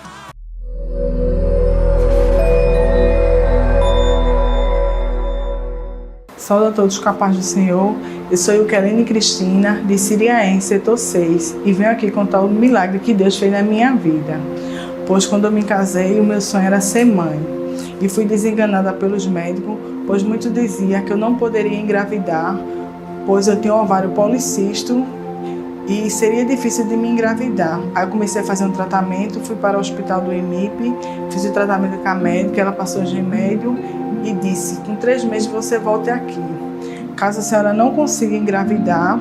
Speaker 3: Saúde a todos com a paz do Senhor. Eu sou Eukelene Cristina, de Siriaém, setor 6, e venho aqui contar o milagre que Deus fez na minha vida. Pois quando eu me casei, o meu sonho era ser mãe. E fui desenganada pelos médicos, pois muitos diziam que eu não poderia engravidar, pois eu tinha um ovário policisto e seria difícil de me engravidar. Aí eu comecei a fazer um tratamento, fui para o hospital do IMIP, fiz o tratamento com a médica, ela passou os remédios e disse: com 3 meses você volte aqui. Caso a senhora não consiga engravidar,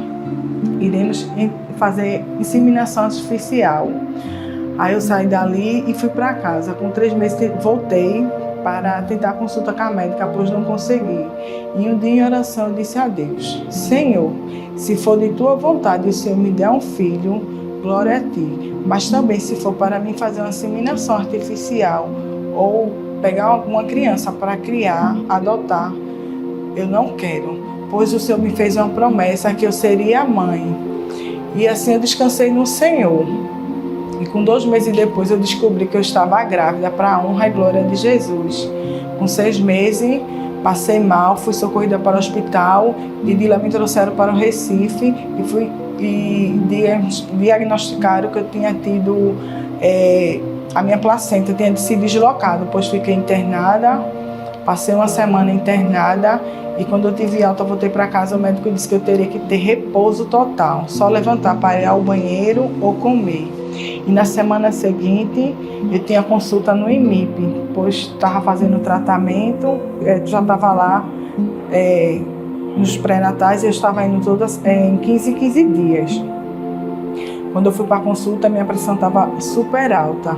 Speaker 3: iremos fazer inseminação artificial. Aí eu saí dali e fui para casa. Com 3 meses voltei para tentar consulta com a médica, pois não consegui. E um dia em oração eu disse a Deus: Senhor, se for de tua vontade e o Senhor me der um filho, glória a ti. Mas também se for para mim fazer uma inseminação artificial ou pegar uma criança para criar, adotar, eu não quero, pois o Senhor me fez uma promessa que eu seria a mãe. E assim eu descansei no Senhor. E com 2 meses depois eu descobri que eu estava grávida, para a honra e glória de Jesus. Com 6 meses, passei mal, fui socorrida para o hospital e de lá me trouxeram para o Recife e diagnosticaram que eu tinha tido a minha placenta tinha se deslocado, pois fiquei internada, passei uma semana internada e quando eu tive alta, eu voltei para casa, o médico disse que eu teria que ter repouso total, só levantar para ir ao banheiro ou comer. E na semana seguinte, eu tinha consulta no IMIP, pois estava fazendo tratamento, já estava lá nos pré-natais e eu estava indo todas em 15 dias. Quando eu fui para a consulta, minha pressão estava super alta.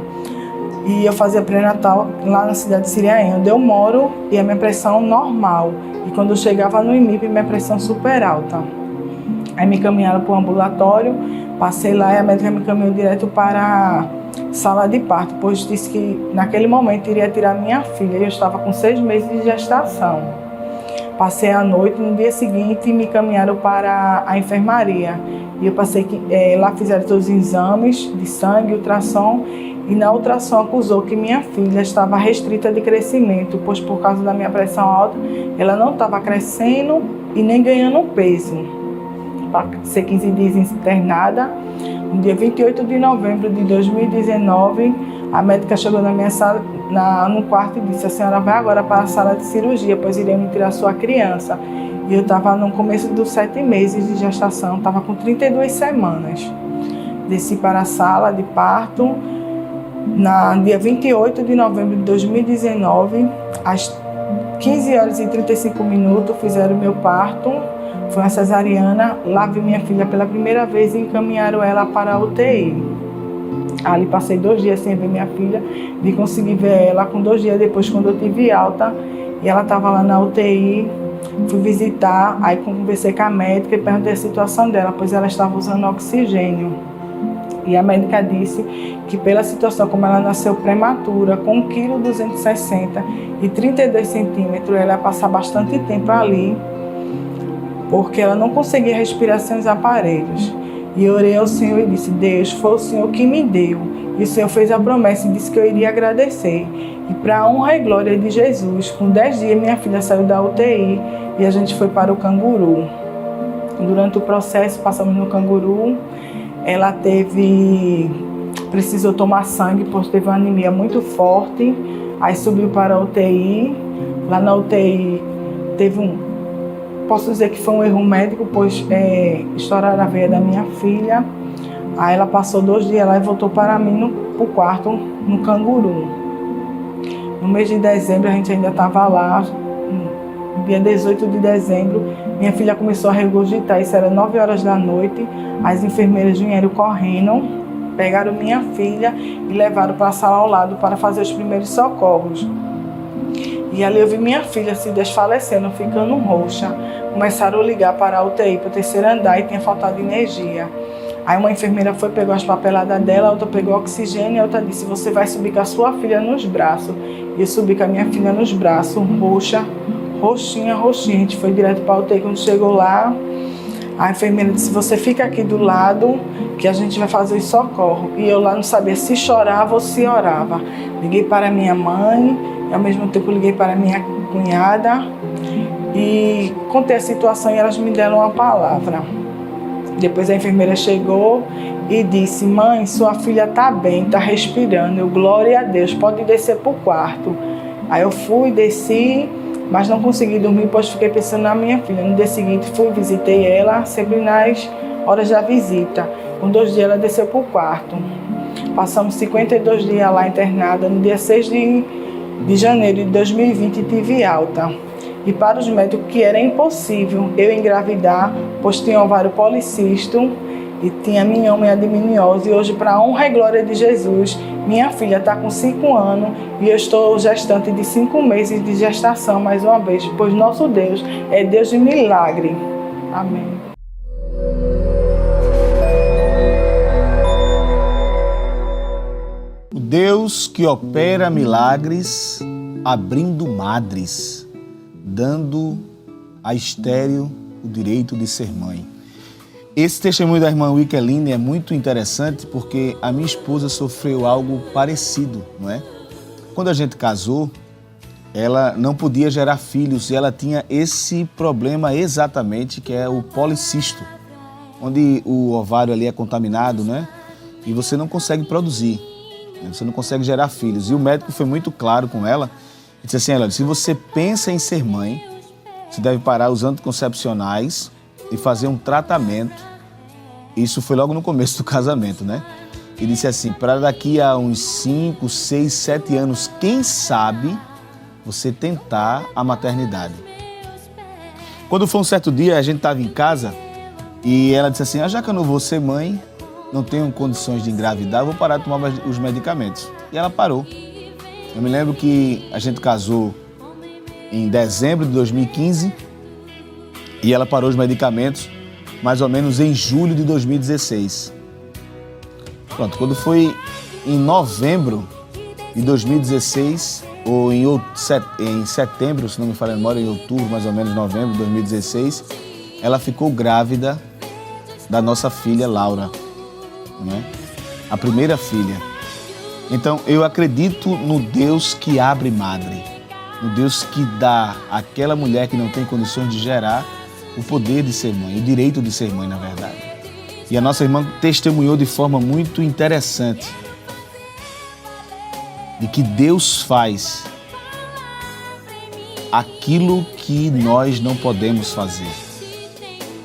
Speaker 3: E eu fazia pré-natal lá na cidade de Siriaém, onde eu moro, e a minha pressão normal. E quando eu chegava no IMIP, minha pressão super alta. Aí me encaminharam para o ambulatório, passei lá e a médica me encaminhou direto para a sala de parto, pois disse que naquele momento iria tirar minha filha. Eu estava com 6 meses de gestação. Passei a noite, no dia seguinte me encaminharam para a enfermaria. E eu passei lá fizeram todos os exames de sangue, ultrassom, e na ultrassom acusou que minha filha estava restrita de crescimento, pois por causa da minha pressão alta, ela não estava crescendo e nem ganhando peso. Para ser 15 dias internada, no dia 28 de novembro de 2019, a médica chegou na minha sala, no quarto e disse: a senhora vai agora para a sala de cirurgia, pois iremos tirar sua criança. E eu estava no começo dos 7 meses de gestação, estava com 32 semanas. Desci para a sala de parto, no dia 28 de novembro de 2019, às 15 horas e 35 minutos, fizeram o meu parto. Foi uma cesariana, lá vi minha filha pela primeira vez e encaminharam ela para a UTI. Ali passei 2 dias sem ver minha filha, e consegui ver ela com 2 dias depois, quando eu tive alta, e ela estava lá na UTI. Fui visitar, aí conversei com a médica e perguntei a situação dela, pois ela estava usando oxigênio. E a médica disse que pela situação, como ela nasceu prematura, com 1,260 kg e 32 centímetros, ela ia passar bastante tempo ali, porque ela não conseguia respirar sem os aparelhos. E eu orei ao Senhor e disse: Deus, foi o Senhor que me deu. E o Senhor fez a promessa e disse que eu iria agradecer. E para a honra e glória de Jesus, com 10 dias minha filha saiu da UTI e a gente foi para o Canguru. Durante o processo, passamos no Canguru. Ela precisou tomar sangue, pois teve uma anemia muito forte. Aí subiu para a UTI. Lá na UTI posso dizer que foi um erro médico, pois estouraram a veia da minha filha. Aí ela passou 2 dias lá e voltou para mim pro quarto, no Canguru. No mês de dezembro, a gente ainda estava lá. No dia 18 de dezembro, minha filha começou a regurgitar. Isso era 9 horas da noite. As enfermeiras vieram correndo, pegaram minha filha e levaram para a sala ao lado para fazer os primeiros socorros. E ali eu vi minha filha se desfalecendo, ficando roxa. Começaram a ligar para a UTI, para o 3º andar, e tinha faltado energia. Aí uma enfermeira pegou as papeladas dela, a outra pegou oxigênio e a outra disse: você vai subir com a sua filha nos braços. E eu subi com a minha filha nos braços, roxinha. A gente foi direto para a UTI. Quando chegou lá, a enfermeira disse: você fica aqui do lado que a gente vai fazer o socorro. E eu lá não sabia se chorava ou se orava. Liguei para minha mãe e ao mesmo tempo liguei para minha cunhada e contei a situação e elas me deram uma palavra. Depois a enfermeira chegou e disse: mãe, sua filha está bem, está respirando. Eu, glória a Deus, pode descer para o quarto. Aí eu fui, desci, mas não consegui dormir, pois fiquei pensando na minha filha. No dia seguinte fui, visitei ela, sempre nas horas da visita. Com 2 dias ela desceu para o quarto. Passamos 52 dias lá internada. No dia 6 de janeiro de 2020 tive alta. E para os médicos que era impossível eu engravidar, pois tinha ovário policisto e tinha mioma e adiminiose. E hoje, para a honra e glória de Jesus, minha filha está com 5 anos e eu estou gestante de 5 meses de gestação, mais uma vez, pois nosso Deus é Deus de milagre. Amém.
Speaker 1: O Deus que opera milagres, abrindo madres, dando a estéril o direito de ser mãe. Esse testemunho da irmã Wickeline é muito interessante porque a minha esposa sofreu algo parecido, não é? Quando a gente casou, ela não podia gerar filhos e ela tinha esse problema exatamente, que é o policisto, onde o ovário ali é contaminado, né? E você não consegue produzir. Você não consegue gerar filhos. E o médico foi muito claro com ela. Ele disse assim, olha, se você pensa em ser mãe, você deve parar os anticoncepcionais e fazer um tratamento. Isso foi logo no começo do casamento, né? E disse assim, para daqui a uns 5, 6, 7 anos, quem sabe, você tentar a maternidade. Quando foi um certo dia, a gente estava em casa e ela disse assim, já que eu não vou ser mãe, não tenho condições de engravidar, eu vou parar de tomar os medicamentos. E ela parou. Eu me lembro que a gente casou em dezembro de 2015 e ela parou os medicamentos mais ou menos em julho de 2016. Pronto, quando foi em novembro de 2016, ou em setembro, se não me falha a memória, em outubro, mais ou menos novembro de 2016, ela ficou grávida da nossa filha Laura, né? A primeira filha. Então, eu acredito no Deus que abre madre, no Deus que dá àquela mulher que não tem condições de gerar o poder de ser mãe, o direito de ser mãe, na verdade. E a nossa irmã testemunhou de forma muito interessante de que Deus faz aquilo que nós não podemos fazer.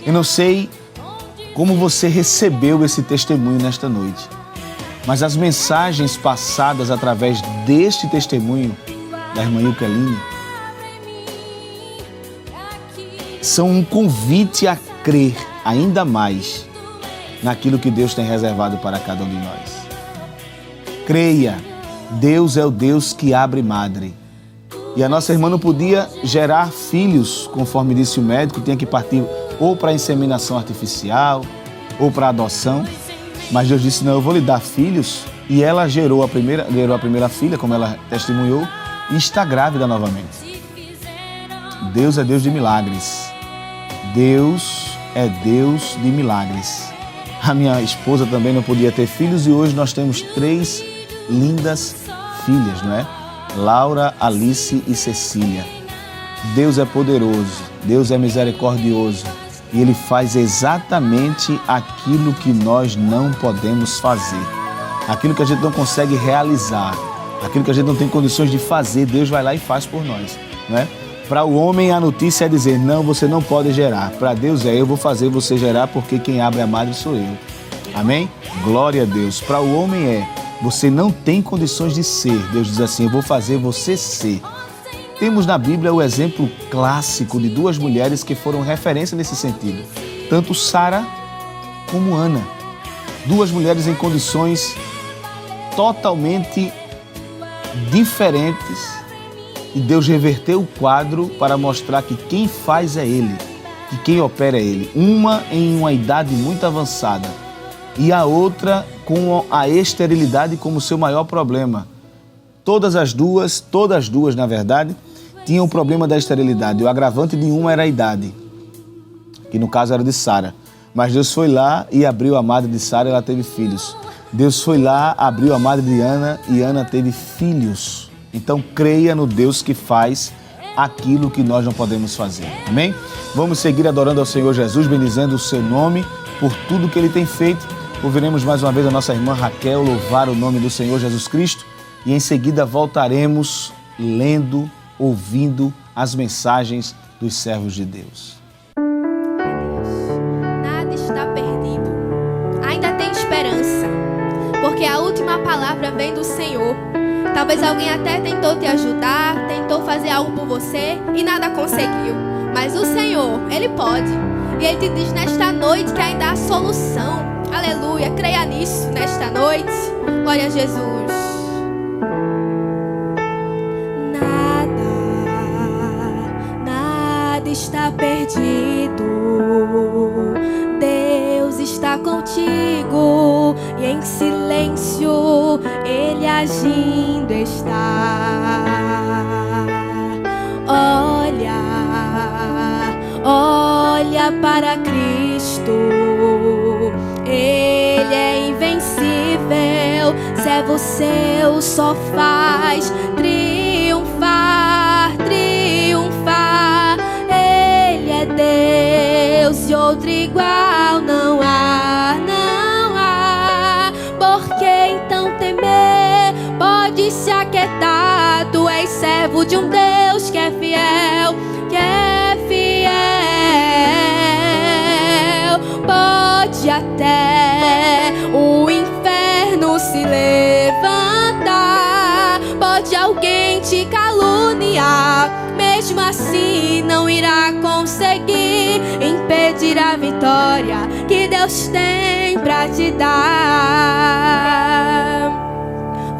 Speaker 1: Eu não sei como você recebeu esse testemunho nesta noite, mas as mensagens passadas através deste testemunho da irmã Yukeline são um convite a crer ainda mais naquilo que Deus tem reservado para cada um de nós. Creia, Deus é o Deus que abre madre. E a nossa irmã não podia gerar filhos, conforme disse o médico, tinha que partir ou para inseminação artificial ou para adoção. Mas Deus disse, não, eu vou lhe dar filhos. E ela gerou a primeira filha, como ela testemunhou, e está grávida novamente. Deus é Deus de milagres. Deus é Deus de milagres. A minha esposa também não podia ter filhos e hoje nós temos 3 lindas filhas, não é? Laura, Alice e Cecília. Deus é poderoso, Deus é misericordioso e Ele faz exatamente aquilo que nós não podemos fazer. Aquilo que a gente não consegue realizar, aquilo que a gente não tem condições de fazer, Deus vai lá e faz por nós, não é? Para o homem a notícia é dizer, não, você não pode gerar. Para Deus eu vou fazer você gerar porque quem abre a madre sou eu. Amém? Glória a Deus. Para o homem você não tem condições de ser. Deus diz assim, eu vou fazer você ser. Temos na Bíblia o exemplo clássico de 2 mulheres que foram referência nesse sentido. Tanto Sara como Ana. 2 mulheres em condições totalmente diferentes. E Deus reverteu o quadro para mostrar que quem faz é Ele, que quem opera é Ele. Uma em uma idade muito avançada e a outra com a esterilidade como seu maior problema. Todas as duas, na verdade, tinham o problema da esterilidade. O agravante de uma era a idade, que no caso era de Sara. Mas Deus foi lá e abriu a madre de Sara e ela teve filhos. Deus foi lá, abriu a madre de Ana e Ana teve filhos. Então, creia no Deus que faz aquilo que nós não podemos fazer. Amém? Vamos seguir adorando ao Senhor Jesus, bendizendo o seu nome por tudo que Ele tem feito. Ouviremos mais uma vez a nossa irmã Raquel louvar o nome do Senhor Jesus Cristo e em seguida voltaremos lendo, ouvindo as mensagens dos servos de Deus.
Speaker 2: Nada está perdido. Ainda tem esperança, porque a última palavra vem do Senhor. Talvez alguém até tentou te ajudar, tentou fazer algo por você e nada conseguiu. Mas o Senhor, Ele pode. E Ele te diz nesta noite que ainda há solução. Aleluia, creia nisso nesta noite. Glória a Jesus. Nada está perdido. Deus está contigo e em silêncio Ele agindo está. Olha para Cristo, Ele é invencível, servo seu só faz triunfar. Ele é Deus e outro igual não há. Por que então temer? servo de um Deus que é fiel, que é fiel. Pode até o inferno se levantar, pode alguém te caluniar, mesmo assim não irá conseguir impedir a vitória que Deus tem pra te dar.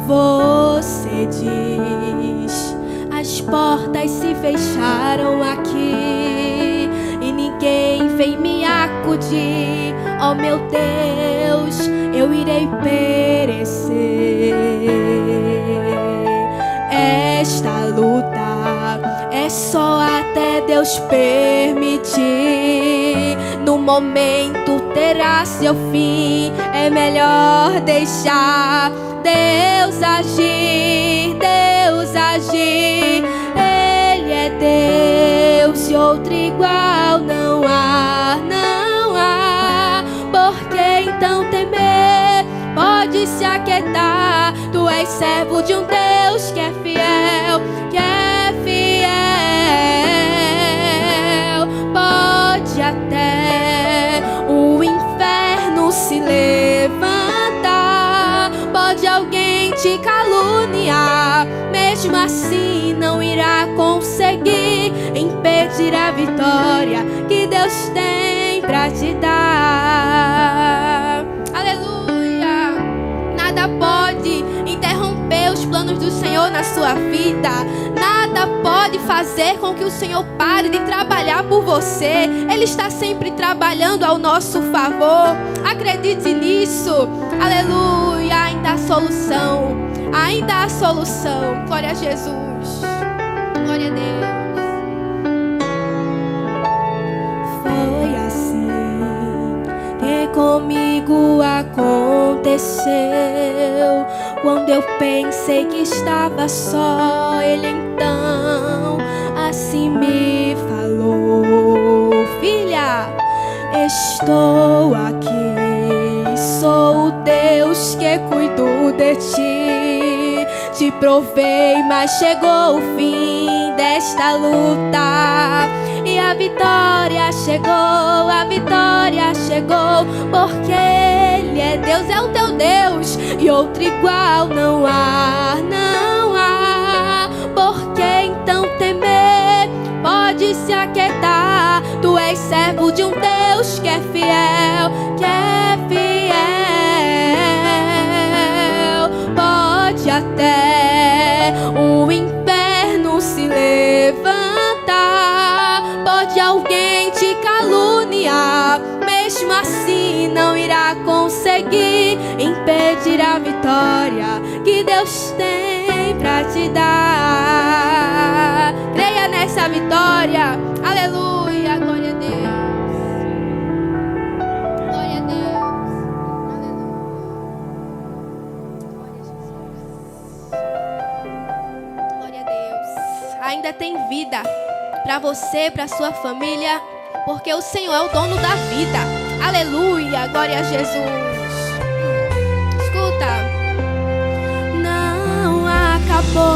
Speaker 2: Você diz: as portas se fecharam aqui e ninguém vem me acudir. Oh meu Deus, eu irei perecer. Esta luta é só até Deus permitir. No momento terá seu fim, é melhor deixar Deus agir, Deus agir. Ele é Deus e outro igual não há, não há. Por que então temer? Pode se aquietar. Tu és servo de um Deus que é fiel, que é fiel. Pode até o inferno se levantar, pode alguém te caluniar, mesmo assim não irá conseguir impedir a vitória que Deus tem pra te dar. Aleluia! Nada pode interromper os planos do Senhor na sua vida. Nada pode fazer com que o Senhor pare de trabalhar por você. Ele está sempre trabalhando ao nosso favor. Acredite nisso. Aleluia! Ainda há solução. Ainda há solução. Glória a Jesus. Glória a Deus. Foi assim que comigo aconteceu. Quando eu pensei que estava só, Ele então assim me falou: filha, estou aqui, sou o Deus que cuido de ti. Te provei, mas chegou o fim desta luta. E a vitória chegou, porque Ele é Deus, é o teu Deus, e outro igual não há, não há. Por que então temer? Pode se aquietar. Tu és servo de um Deus que é fiel, que é fiel. Pode até o inferno se levantar, pode alguém te caluniar, mesmo assim não irá conseguir impedir a vitória que Deus tem pra te dar. Creia nessa vitória. Aleluia, glória a Deus. Glória a Deus. Aleluia. Glória a Jesus. Glória a Deus. Ainda tem vida para você, para sua família, porque o Senhor é o dono da vida. Aleluia, glória a Jesus. Escuta. Não acabou,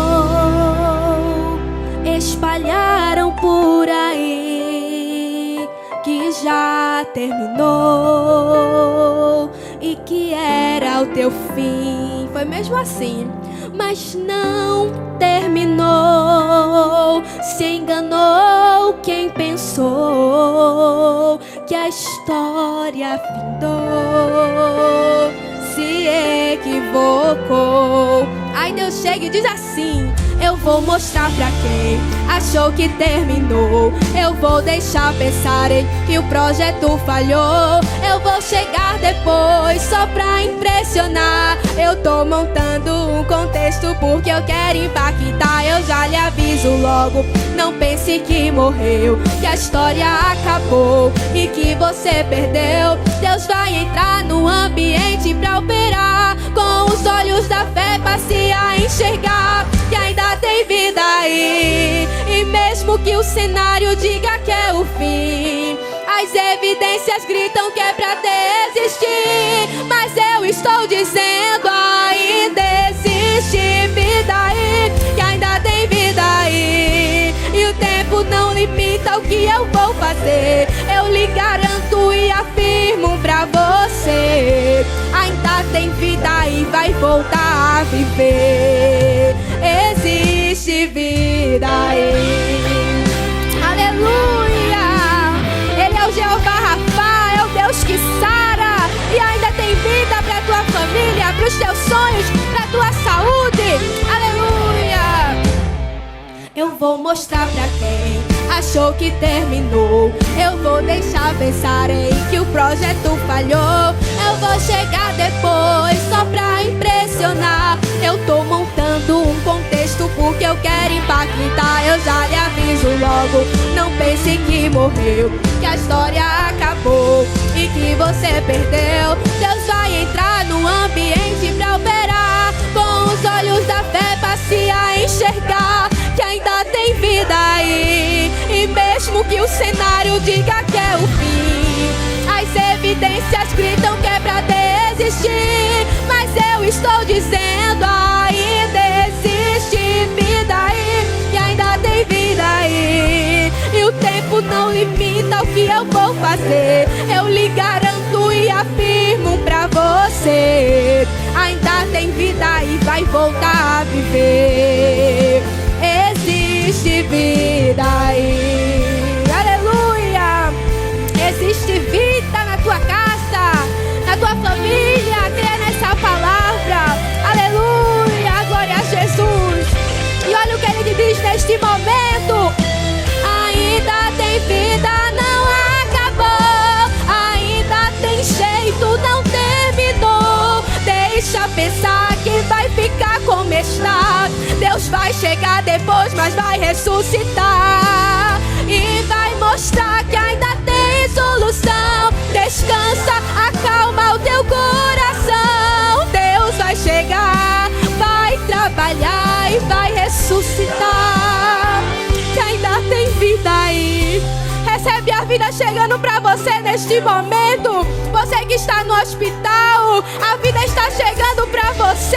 Speaker 2: espalharam por aí que já terminou e que era o teu fim. Foi mesmo assim, mas não terminou. Se enganou quem pensou que a história findou, se equivocou. Aí Deus chega e diz assim: eu vou mostrar pra quem achou que terminou. Eu vou deixar pensarem que o projeto falhou. Eu vou chegar depois só pra impressionar. Eu tô montando um contexto porque eu quero impactar. Eu já lhe aviso logo, não pense que morreu, que a história acabou e que você perdeu. Deus vai entrar no ambiente pra operar, com os olhos da fé passe a enxergar que ainda tem vida aí. E mesmo que o cenário diga que é o fim, as evidências gritam que é pra desistir, mas eu estou dizendo ainda existe vida aí, que ainda tem vida fazer. Eu lhe garanto e afirmo pra você, ainda tem vida e vai voltar a viver. Existe vida aí. Aleluia. Ele é o Jeová Rafa, é o Deus que sara, e ainda tem vida pra tua família, pros teus sonhos, pra tua saúde. Aleluia. Eu vou mostrar pra quem achou que terminou. Eu vou deixar pensarem que o projeto falhou. Eu vou chegar depois só pra impressionar. Eu tô montando um contexto porque eu quero impactar. Eu já lhe aviso logo, não pense que morreu, que a história acabou e que você perdeu. Deus vai entrar no ambiente pra operar, com os olhos da fé passe a enxergar que ainda tem vida aí. E mesmo que o cenário diga que é o fim, as evidências gritam que é pra desistir, mas eu estou dizendo ainda existe vida aí, e ainda tem vida aí. E o tempo não limita o que eu vou fazer. Eu lhe garanto e afirmo pra você, ainda tem vida e vai voltar a viver. Existe vida aí. Aleluia. Existe vida na tua casa, na tua família. Crê nessa palavra. Aleluia. Glória a Jesus. E olha o que ele diz neste momento: ainda tem vida, não acabou. Ainda tem jeito, não terminou. Deixa pensar que vai ficar como está. Deus vai chegar depois, mas vai ressuscitar e vai mostrar que ainda tem solução. Descansa, acalma o teu coração. Deus vai chegar, vai trabalhar e vai ressuscitar, que ainda tem vida aí. Recebe a vida chegando pra você neste momento. Você que está no hospital, a vida está chegando pra você.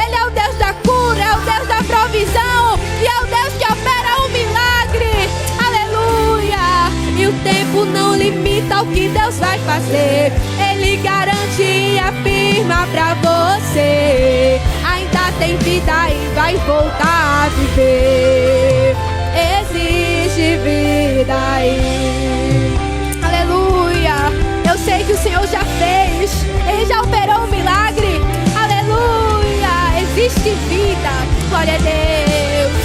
Speaker 2: Ele é o Deus da cura, é o Deus da provisão, e é o Deus que opera um milagre. Aleluia. E o tempo não limita o que Deus vai fazer. Ele garante e afirma pra você, ainda tem vida e vai voltar a viver. Existe vida aí. Aleluia. Eu sei que o Senhor já fez, Ele já operou um milagre. Aleluia. Existe vida. Glória a Deus.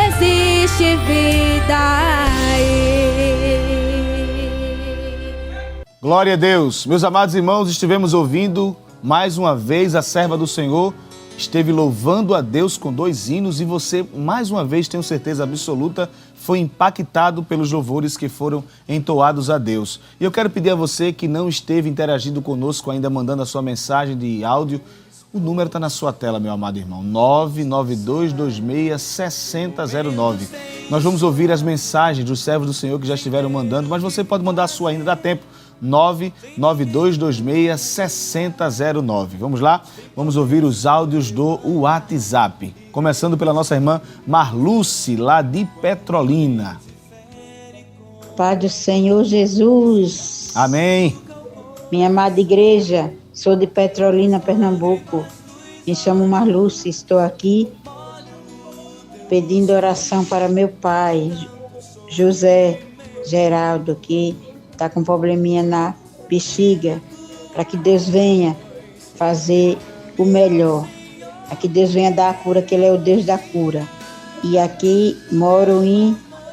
Speaker 2: Existe vida aí.
Speaker 1: Glória a Deus. Meus amados irmãos, estivemos ouvindo mais uma vez a serva do Senhor esteve louvando a Deus com 2 hinos, e você, mais uma vez, tenho certeza absoluta, foi impactado pelos louvores que foram entoados a Deus. E eu quero pedir a você que não esteve interagindo conosco ainda, mandando a sua mensagem de áudio. O número está na sua tela, meu amado irmão, 992266009. Nós vamos ouvir as mensagens dos servos do Senhor que já estiveram mandando, mas você pode mandar a sua ainda, dá tempo. 992266009. Vamos lá? Vamos ouvir os áudios do WhatsApp. Começando pela nossa irmã Marluce, lá de Petrolina.
Speaker 4: Pai do Senhor Jesus.
Speaker 1: Amém.
Speaker 4: Minha amada igreja, sou de Petrolina, Pernambuco. Me chamo Marluce, estou aqui pedindo oração para meu pai, José Geraldo, que está com probleminha na bexiga, para que Deus venha fazer o melhor, para que Deus venha dar a cura, que Ele é o Deus da cura. E aqui moro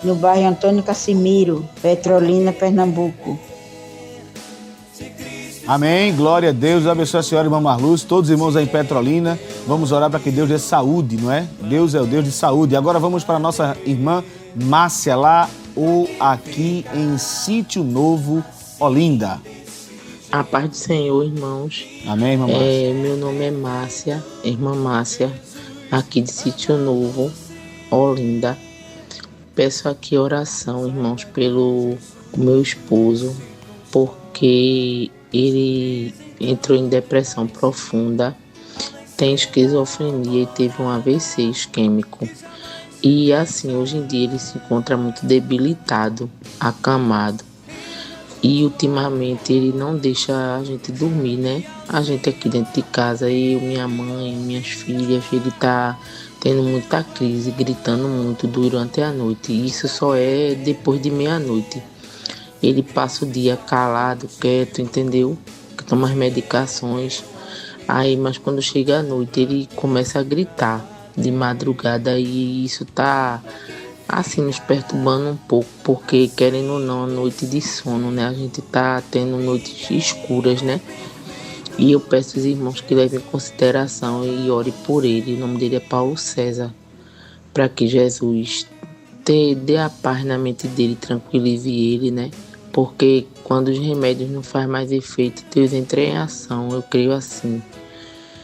Speaker 4: no bairro Antônio Cassimiro, Petrolina, Pernambuco.
Speaker 1: Amém, glória a Deus, abençoe a senhora, irmã Marluz, todos os irmãos aí em Petrolina. Vamos orar para que Deus dê saúde, não é? Deus é o Deus de saúde. Agora vamos para a nossa irmã Márcia, lá ou aqui em Sítio Novo, Olinda.
Speaker 5: A paz do Senhor, irmãos.
Speaker 1: Amém, irmã Márcia.
Speaker 5: Meu nome é Márcia, irmã Márcia, aqui de Sítio Novo, Olinda. Peço aqui oração, irmãos, pelo meu esposo, porque ele entrou em depressão profunda, tem esquizofrenia e teve um AVC isquêmico. E assim, hoje em dia ele se encontra muito debilitado, acamado. E ultimamente ele não deixa a gente dormir, né? A gente aqui dentro de casa, eu, minha mãe, minhas filhas, ele tá tendo muita crise, gritando muito durante a noite. E isso só é depois de meia-noite. Ele passa o dia calado, quieto, entendeu? Toma as medicações. Aí, mas quando chega a noite, ele começa a gritar de madrugada e isso tá assim nos perturbando um pouco, porque querendo ou não, a noite de sono, né? A gente tá tendo noites escuras, né? E eu peço aos irmãos que levem em consideração e ore por ele. O nome dele é Paulo César, para que Jesus dê a paz na mente dele, tranquilize ele, né? Porque quando os remédios não fazem mais efeito, Deus entra em ação, eu creio assim.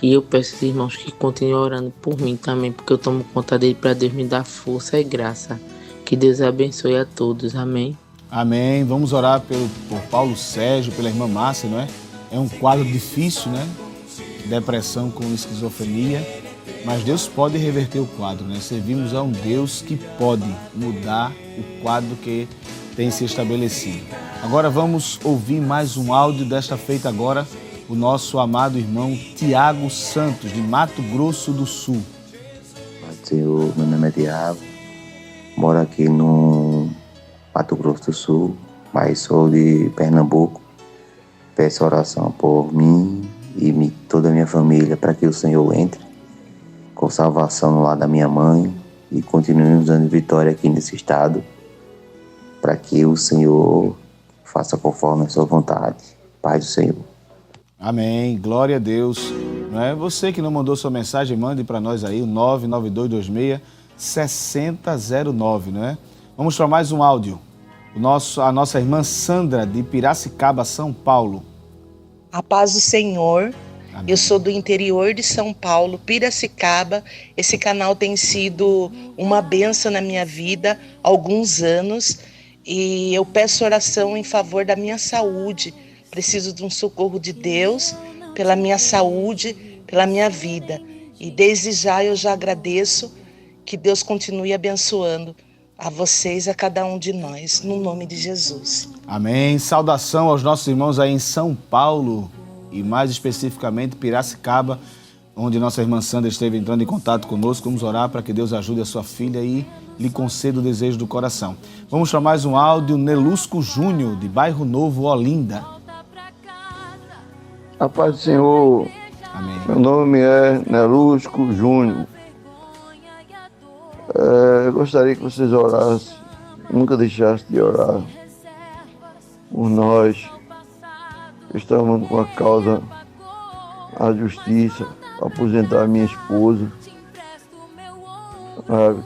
Speaker 5: E eu peço aos irmãos que continuem orando por mim também, porque eu tomo conta dele para Deus me dar força e graça. Que Deus abençoe a todos, amém?
Speaker 1: Amém. Vamos orar por Paulo Sérgio, pela irmã Márcia, não é? É um quadro difícil, né? Depressão com esquizofrenia, mas Deus pode reverter o quadro, né? Servimos a um Deus que pode mudar o quadro que tem se estabelecido. Agora vamos ouvir mais um áudio desta feita agora, o nosso amado irmão Tiago Santos, de Mato Grosso do Sul.
Speaker 6: Senhor, meu nome é Tiago, moro aqui no Mato Grosso do Sul, mas sou de Pernambuco. Peço oração por mim e toda a minha família para que o Senhor entre com salvação no lar da minha mãe e continue nos dando vitória aqui nesse estado, para que o Senhor faça conforme a sua vontade. Paz do Senhor.
Speaker 1: Amém, glória a Deus. Não é você que não mandou sua mensagem, mande para nós aí o 99226-6009, não é? Vamos para mais um áudio. A nossa irmã Sandra, de Piracicaba, São Paulo.
Speaker 7: A paz do Senhor.
Speaker 1: Amém.
Speaker 7: Eu sou do interior de São Paulo, Piracicaba. Esse canal tem sido uma bênção na minha vida há alguns anos e eu peço oração em favor da minha saúde. Preciso de um socorro de Deus pela minha saúde, pela minha vida. E desde já eu já agradeço, que Deus continue abençoando a vocês, a cada um de nós, no nome de Jesus.
Speaker 1: Amém. Saudação aos nossos irmãos aí em São Paulo e mais especificamente Piracicaba, onde nossa irmã Sandra esteve entrando em contato conosco. Vamos orar para que Deus ajude a sua filha e lhe conceda o desejo do coração. Vamos para mais um áudio. Nelusco Júnior, de Bairro Novo, Olinda.
Speaker 8: A paz do Senhor.
Speaker 1: Amém.
Speaker 8: Meu nome é Nelusco Júnior. Gostaria que vocês orassem, nunca deixassem de orar por nós. Estamos com a causa, a justiça, aposentar minha esposa,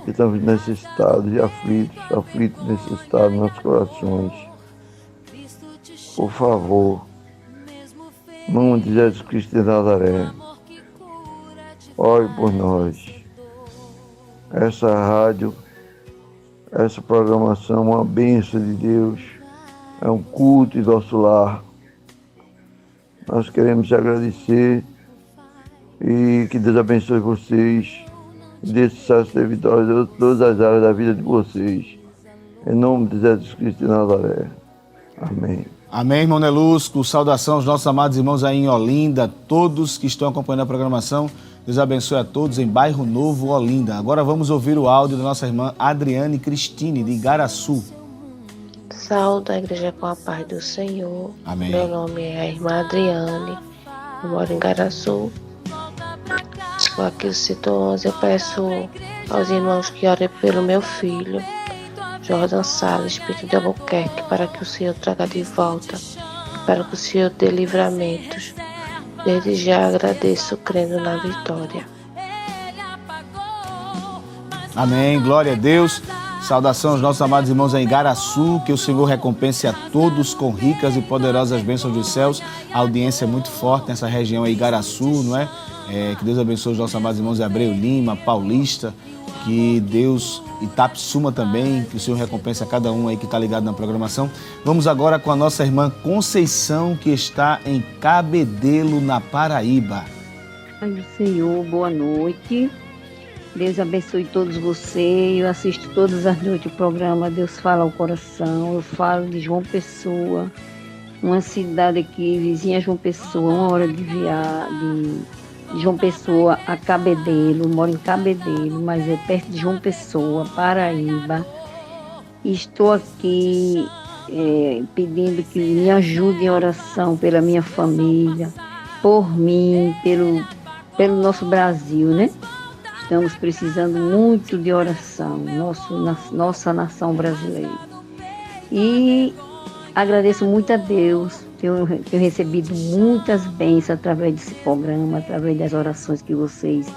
Speaker 8: que estamos necessitados e aflitos, necessitados nos nossos corações. Por favor, em nome de Jesus Cristo de Nazaré, ore por nós. Essa rádio, essa programação é uma bênção de Deus, é um culto em nosso lar. Nós queremos te agradecer e que Deus abençoe vocês e dê sucesso e vitória em todas as áreas da vida de vocês. Em nome de Jesus Cristo de Nazaré. Amém.
Speaker 1: Amém, irmão Nelusco. Saudação aos nossos amados irmãos aí em Olinda, todos que estão acompanhando a programação. Deus abençoe a todos em Bairro Novo, Olinda. Agora vamos ouvir o áudio da nossa irmã Adriane Cristine, de Igaraçu.
Speaker 9: Saúdo a igreja com a paz do Senhor.
Speaker 1: Amém.
Speaker 9: Meu nome é a irmã Adriane, eu moro em Igaraçu. Estou aqui no Cito 11, eu peço aos irmãos que orem pelo meu filho, Jordan Salles, Espírito de Albuquerque, para que o Senhor traga de volta, para que o Senhor dê livramentos. Desde já agradeço, crendo na vitória.
Speaker 1: Amém, glória a Deus. Saudação aos nossos amados irmãos em Igaraçu, que o Senhor recompense a todos com ricas e poderosas bênçãos dos céus. A audiência é muito forte nessa região aí, Igaraçu, não é? Que Deus abençoe os nossos amados irmãos de Abreu Lima, Paulista, que Deus, Itapsuma também, que o Senhor recompense a cada um aí que está ligado na programação. Vamos agora com a nossa irmã Conceição, que está em Cabedelo, na Paraíba.
Speaker 10: Pai do Senhor, boa noite.
Speaker 4: Deus abençoe todos vocês. Eu assisto todas as noites o programa Deus Fala ao Coração. Eu falo de João Pessoa, uma cidade aqui, vizinha João Pessoa, 1 hora de viagem de João Pessoa a Cabedelo. Eu moro em Cabedelo, mas é perto de João Pessoa, Paraíba. Estou aqui pedindo que me ajude em oração pela minha família, por mim, pelo nosso Brasil, né? Estamos precisando muito de oração, nossa nação brasileira. E agradeço muito a Deus, tenho recebido muitas bênçãos através desse programa, através das orações que vocês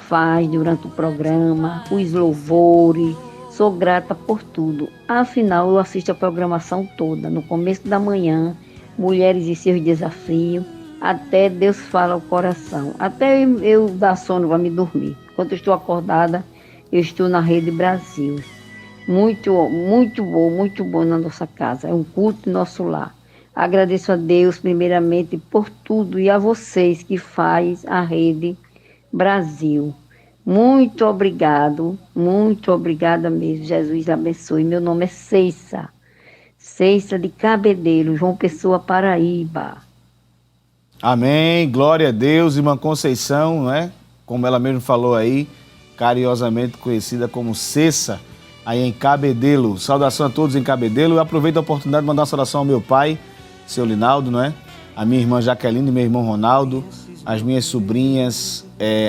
Speaker 4: fazem durante o programa, os louvores. Sou grata por tudo. Afinal, eu assisto a programação toda, no começo da manhã, Mulheres e Seus Desafios, até Deus Fala ao Coração. Até eu dar sono para me dormir. Quando eu estou acordada, eu estou na Rede Brasil. Muito bom na nossa casa. É um culto nosso lar. Agradeço a Deus, primeiramente, por tudo e a vocês que faz a Rede Brasil. Muito obrigada mesmo. Jesus abençoe. Meu nome é Ceissa de Cabedelo, João Pessoa, Paraíba.
Speaker 1: Amém, glória a Deus. Irmã Conceição, não é? Como ela mesmo falou aí, carinhosamente conhecida como Ceissa, aí em Cabedelo. Saudação a todos em Cabedelo. Eu aproveito a oportunidade de mandar uma saudação ao meu pai, seu Linaldo, não é? A minha irmã Jaqueline e meu irmão Ronaldo, as minhas sobrinhas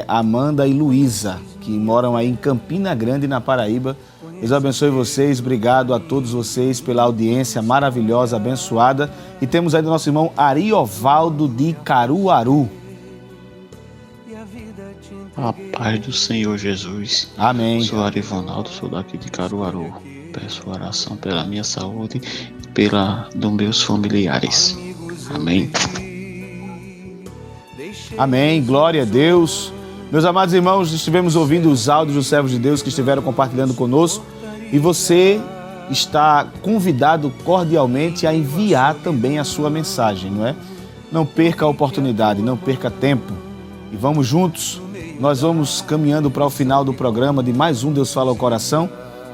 Speaker 1: Amanda e Luísa, que moram aí em Campina Grande, na Paraíba. Deus abençoe vocês, obrigado a todos vocês pela audiência maravilhosa, abençoada. E temos aí do nosso irmão Ariovaldo de Caruaru.
Speaker 10: A paz do Senhor Jesus.
Speaker 1: Amém.
Speaker 10: Sou Arivanaldo, sou daqui de Caruaru. Peço oração pela minha saúde e dos meus familiares. Amém.
Speaker 1: Amém, glória a Deus. Meus amados irmãos, estivemos ouvindo os áudios dos servos de Deus que estiveram compartilhando conosco e você está convidado cordialmente a enviar também a sua mensagem, não é? Não perca a oportunidade, não perca tempo e vamos juntos. Nós vamos caminhando para o final do programa de mais um Deus Fala ao Coração.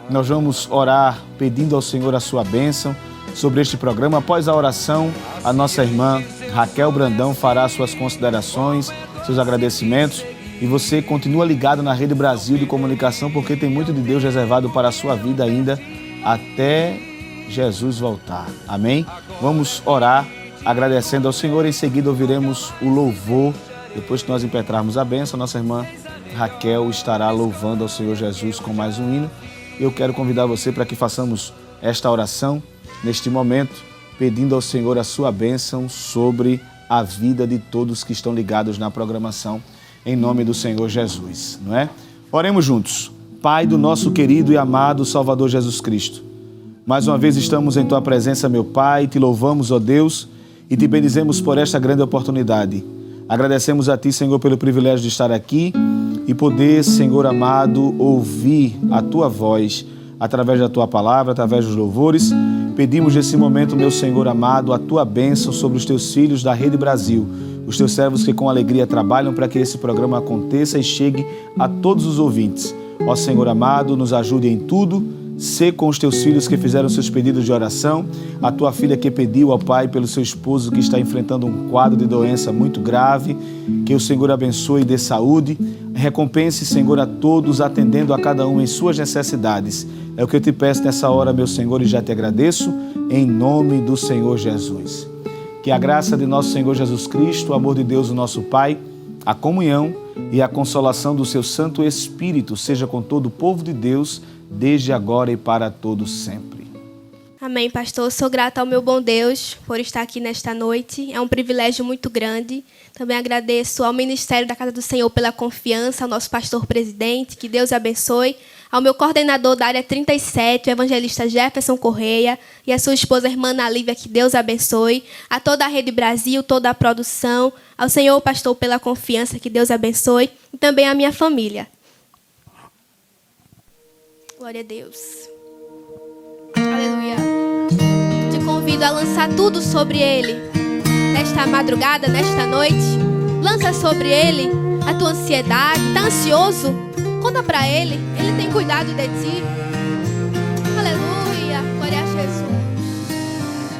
Speaker 1: Nós vamos orar pedindo ao Senhor a sua bênção sobre este programa. Após a oração, a nossa irmã Raquel Brandão fará suas considerações, seus agradecimentos. E você continua ligado na Rede Brasil de Comunicação, porque tem muito de Deus reservado para a sua vida ainda até Jesus voltar. Amém? Vamos orar agradecendo ao Senhor. Em seguida ouviremos o louvor. Depois que nós impetrarmos a bênção, nossa irmã Raquel estará louvando ao Senhor Jesus com mais um hino. Eu quero convidar você para que façamos esta oração neste momento, pedindo ao Senhor a sua bênção sobre a vida de todos que estão ligados na programação, em nome do Senhor Jesus, não é? Oremos juntos. Pai do nosso querido e amado Salvador Jesus Cristo, mais uma vez estamos em Tua presença, meu Pai, te louvamos, ó Deus, e te bendizemos por esta grande oportunidade. Agradecemos a Ti, Senhor, pelo privilégio de estar aqui e poder, Senhor amado, ouvir a Tua voz através da Tua palavra, através dos louvores. Pedimos nesse momento, meu Senhor amado, a Tua bênção sobre os Teus filhos da Rede Brasil, os Teus servos que com alegria trabalham para que esse programa aconteça e chegue a todos os ouvintes. Ó Senhor amado, nos ajude em tudo. Sê com os Teus filhos que fizeram seus pedidos de oração, a Tua filha que pediu ao Pai pelo seu esposo que está enfrentando um quadro de doença muito grave, que o Senhor abençoe e dê saúde. Recompense, Senhor, a todos, atendendo a cada um em suas necessidades. É o que eu te peço nessa hora, meu Senhor, e já te agradeço, em nome do Senhor Jesus. Que a graça de nosso Senhor Jesus Cristo, o amor de Deus, o nosso Pai, a comunhão e a consolação do seu Santo Espírito seja com todo o povo de Deus, desde agora e para todos sempre.
Speaker 2: Amém, pastor. Sou grata ao meu bom Deus por estar aqui nesta noite. É um privilégio muito grande. Também agradeço ao Ministério da Casa do Senhor pela confiança, ao nosso pastor presidente, que Deus abençoe, ao meu coordenador da área 37, o evangelista Jefferson Correia, e a sua esposa, irmã Ana Lívia, que Deus abençoe, a toda a Rede Brasil, toda a produção, ao Senhor pastor pela confiança, que Deus abençoe, e também à minha família. Glória a Deus. Aleluia. Te convido a lançar tudo sobre Ele. Nesta madrugada, nesta noite, lança sobre Ele a tua ansiedade. Está ansioso? Conta pra Ele tem cuidado de ti. Aleluia, glória a Jesus,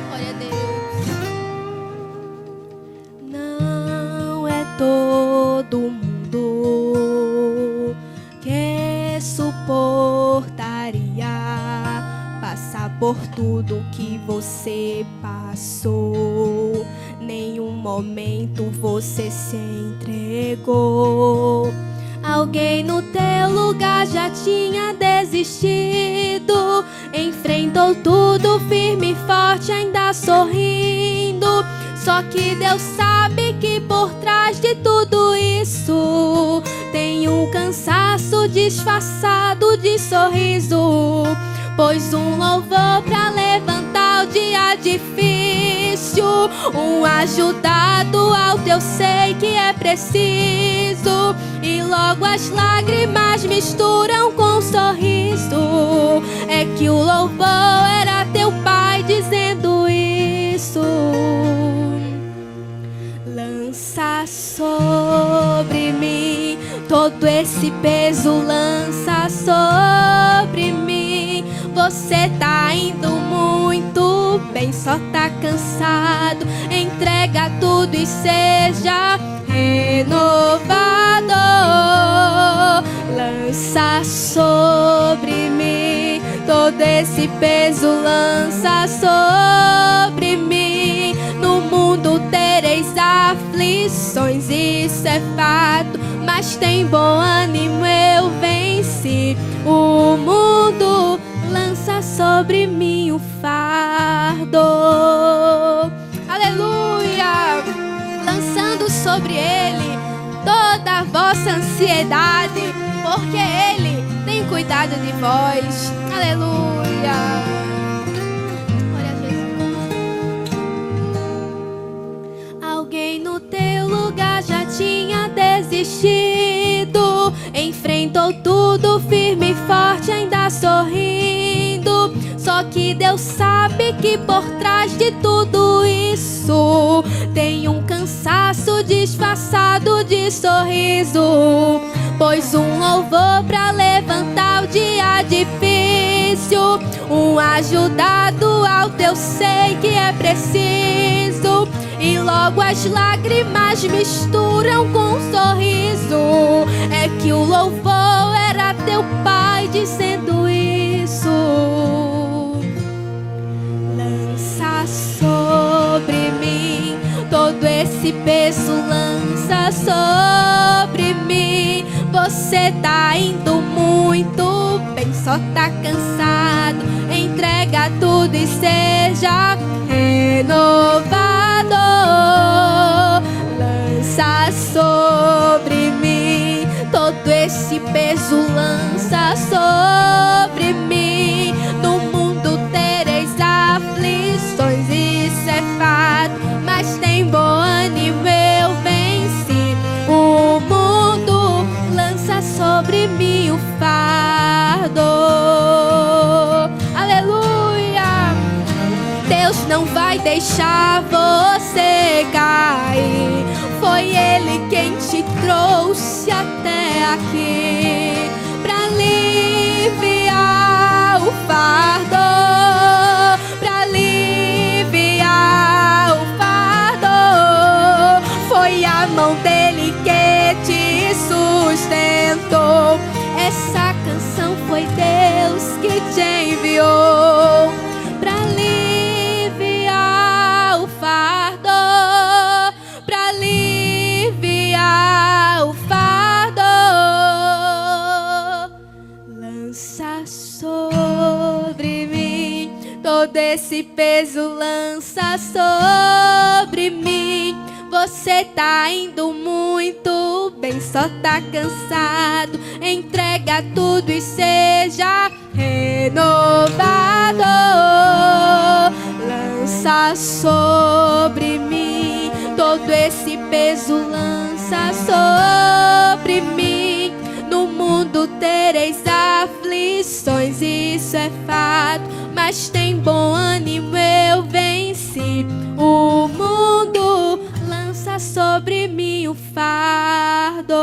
Speaker 2: glória a Deus. Não é todo mundo que suportaria passar por tudo que você passou. Nenhum momento você se entregou. Alguém no teu lugar já tinha desistido. Enfrentou tudo firme e forte, ainda sorrindo. Só que Deus sabe que por trás de tudo isso tem um cansaço disfarçado de sorriso. Pois um louvor pra levantar o dia difícil, um ajudado alto eu sei que é preciso. E logo as lágrimas misturam com um sorriso. É que o louvor era teu pai dizendo isso. Lança sobre mim todo esse peso, lança sobre mim. Você tá indo muito bem, só tá cansado. Entrega tudo e seja renovado. Lança sobre mim todo esse peso, lança sobre mim. No mundo tereis aflições, isso é fato, mas tem bom ânimo, eu venci o mundo. Lança sobre mim o fardo. Aleluia! Lançando sobre Ele toda a vossa ansiedade, porque Ele tem cuidado de vós. Aleluia! Glória a Jesus. Alguém no teu lugar já tinha desistido. Enfrentou tudo firme e forte, ainda sorrindo. Só que Deus sabe que por trás de tudo isso tem um cansaço disfarçado de sorriso. Pois um louvor pra levantar o dia difícil, um ajudado alto eu sei que é preciso. E logo as lágrimas misturam com um sorriso. É que o louvor era teu pai dizendo isso. Lança sobre mim todo esse peso, lança sobre mim. Você tá indo muito bem, só tá cansado. Entrega tudo e seja renovado. Lança sobre mim todo esse peso, lança sobre mim. No mundo tereis aflições, isso é fato, mas tem bom ânimo, eu venci o mundo. Lança sobre mim o fardo. Aleluia! Deus não vai deixar você cair. Foi Ele quem te trouxe até aqui pra aliviar o fardo, pra aliviar o fardo. Foi a mão dele que te sustentou. Essa canção foi Deus que te enviou pra aliviar o fardo, pra aliviar o fardo. Lança sobre mim todo esse peso, lança sobre mim. Você tá indo muito bem, só tá cansado. Entrega tudo e seja renovado. Lança sobre mim todo esse peso, lança sobre mim. No mundo tereis aflições, isso é fato, mas tem bom ânimo, eu venci o mundo. Lança sobre mim o fardo.